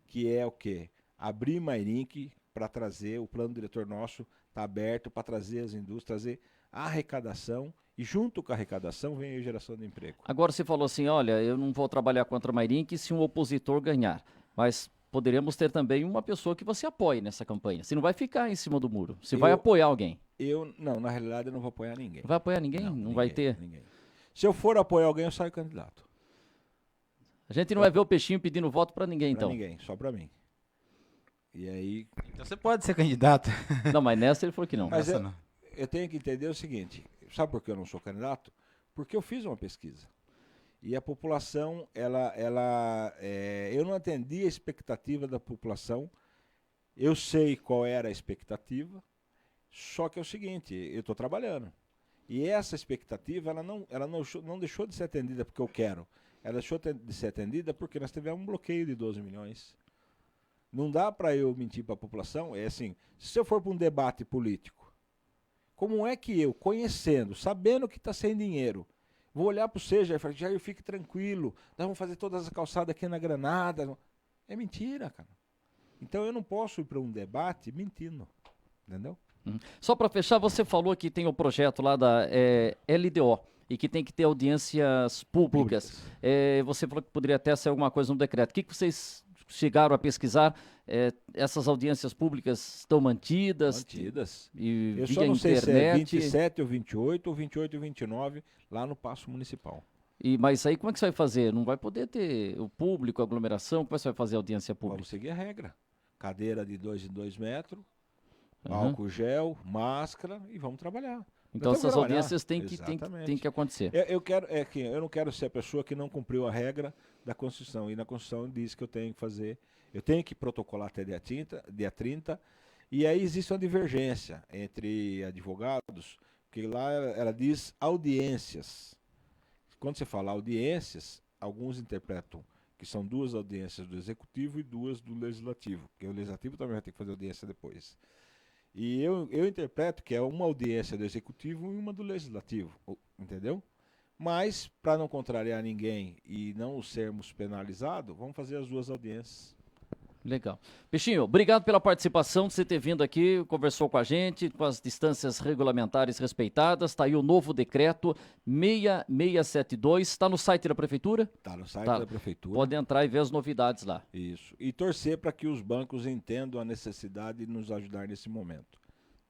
que é o quê? Abrir Mairink para trazer, o plano diretor nosso está aberto para trazer as indústrias, trazer a arrecadação, e junto com a arrecadação vem a geração de emprego. Agora você falou assim, olha, eu não vou trabalhar contra a Mairink se um opositor ganhar, mas poderíamos ter também uma pessoa que você apoie nessa campanha. Você não vai ficar em cima do muro, você vai apoiar alguém. Não, na realidade eu não vou apoiar ninguém. Não vai apoiar ninguém? Não ninguém, vai ter? Ninguém. Se eu for apoiar alguém, eu saio candidato. A gente não vai ver o Peixinho pedindo voto para ninguém, então. Para ninguém, só para mim. E aí... Então você pode ser candidato. Não, mas nessa ele falou que não. Mas eu tenho que entender o seguinte, sabe por que eu não sou candidato? Porque eu fiz uma pesquisa. E a população, eu não atendi a expectativa da população. Eu sei qual era a expectativa, só que é o seguinte, eu estou trabalhando. E essa expectativa, ela não deixou de ser atendida porque eu quero. Ela deixou de ser atendida porque nós tivemos um bloqueio de 12 milhões. Não dá para eu mentir para a população. É assim, se eu for para um debate político, como é que eu, conhecendo, sabendo que está sem dinheiro, vou olhar para o Jair e falar, Jair, fique tranquilo, nós vamos fazer todas as calçadas aqui na Granada. É mentira, cara. Então eu não posso ir para um debate mentindo, entendeu? Só para fechar, você falou que tem o projeto lá da LDO e que tem que ter audiências públicas. Você falou que poderia até ser alguma coisa no decreto. O que vocês chegaram a pesquisar? Essas audiências públicas estão mantidas? Mantidas. E eu via só não sei internet. Se é 27 ou 28 ou 28 ou 29 lá no Paço Municipal. Mas aí como é que você vai fazer? Não vai poder ter o público, a aglomeração? Como é que você vai fazer a audiência pública? Vamos seguir a regra. Cadeira de 2 em 2 metros, álcool gel, máscara e vamos trabalhar. Então essas audiências têm que acontecer. Eu não quero ser a pessoa que não cumpriu a regra da Constituição. E na Constituição diz que eu tenho que fazer, eu tenho que protocolar até dia 30, e aí existe uma divergência entre advogados, porque lá ela diz audiências. Quando você fala audiências, alguns interpretam que são 2 audiências do Executivo e 2 do Legislativo, porque o Legislativo também vai ter que fazer audiência depois. E eu interpreto que é uma audiência do Executivo e uma do Legislativo, entendeu? Mas, para não contrariar ninguém e não sermos penalizados, vamos fazer as 2 audiências. Legal. Peixinho, obrigado pela participação, de você ter vindo aqui, conversou com a gente, com as distâncias regulamentares respeitadas. Está aí o novo decreto 6672. Está no site da Prefeitura? Está no site da Prefeitura. Pode entrar e ver as novidades lá. Isso. E torcer para que os bancos entendam a necessidade de nos ajudar nesse momento.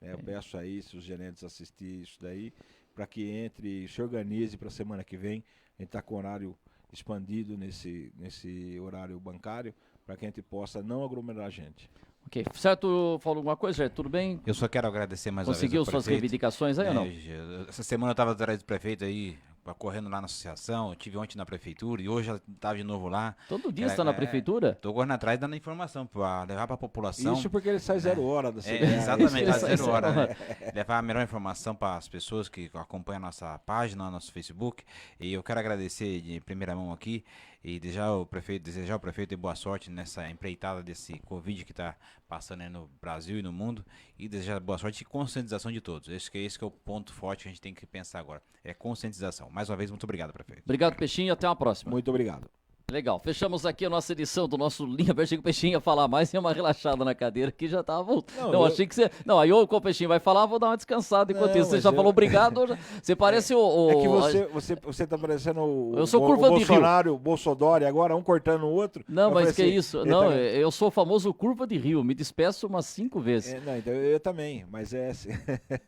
Eu peço aí, se os gerentes assistirem isso daí, para que entre, se organize para a semana que vem. A gente está com horário expandido nesse horário bancário, para que a gente possa não aglomerar a gente. Ok, certo, falou alguma coisa, Jair? Tudo bem? Eu só quero agradecer mais uma vez Conseguiu suas reivindicações aí ou não? Essa semana eu estava atrás do prefeito aí, correndo lá na associação, eu tive ontem na prefeitura e hoje eu estava de novo lá. Todo dia está na prefeitura? Estou correndo atrás dando informação para levar para a população. Isso porque ele sai 0 hora da cidade. Exatamente, sai 0 hora. Né? Levar a melhor informação para as pessoas que acompanham a nossa página, nosso Facebook. E eu quero agradecer de primeira mão aqui e desejar ao prefeito boa sorte nessa empreitada desse Covid que está passando aí no Brasil e no mundo, e desejar boa sorte e conscientização de todos. Esse que é o ponto forte que a gente tem que pensar agora, é conscientização. Mais uma vez, muito obrigado, prefeito. Obrigado, Peixinho, até uma próxima. Muito obrigado. Legal, fechamos aqui a nossa edição do nosso Linha Verde. Achei que o Peixinho ia falar mais e uma relaxada na cadeira que já tava voltando. Não, achei que você... Não, aí o Peixinho vai falar, vou dar uma descansada enquanto isso. Você já falou obrigado, você parece o... É que você tá parecendo eu sou curva de Bolsonaro, o Bolsonaro, agora um cortando o outro. Não, mas que assim, isso? Não, eu sou o famoso curva de rio, me despeço umas 5 vezes. Não, então eu também, mas é assim.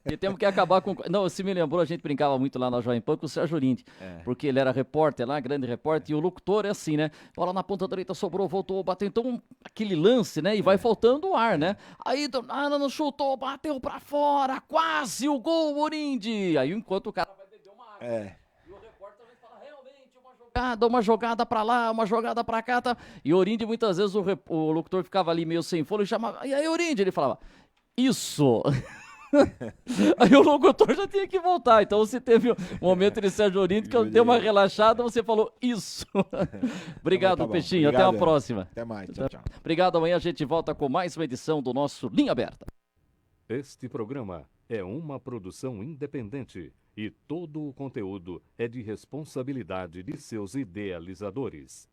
E temos que acabar com... Não, se me lembrou, a gente brincava muito lá na Jovem Pan com o Sérgio Linde, porque ele era repórter lá, grande repórter, e o locutor é assim, né? Bola na ponta direita, sobrou, voltou, bateu. Então, aquele lance, né? E vai faltando o ar, né? Aí, não chutou, bateu pra fora, quase o gol, Orindi. Aí, enquanto o cara vai beber uma água. E o repórter vai falar, realmente, uma jogada pra lá, uma jogada pra cá, tá? E o Orindi, muitas vezes, o locutor ficava ali meio sem fôlego e chamava, e aí, Orindi? Ele falava, isso... Aí o locutor já tinha que voltar. Então você teve um momento de Sérgio Orindi que eu dei uma relaxada, você falou isso. Obrigado, tá Peixinho. Obrigado, até a próxima. Até mais. Tchau, tchau. Obrigado. Amanhã a gente volta com mais uma edição do nosso Linha Aberta. Este programa é uma produção independente e todo o conteúdo é de responsabilidade de seus idealizadores.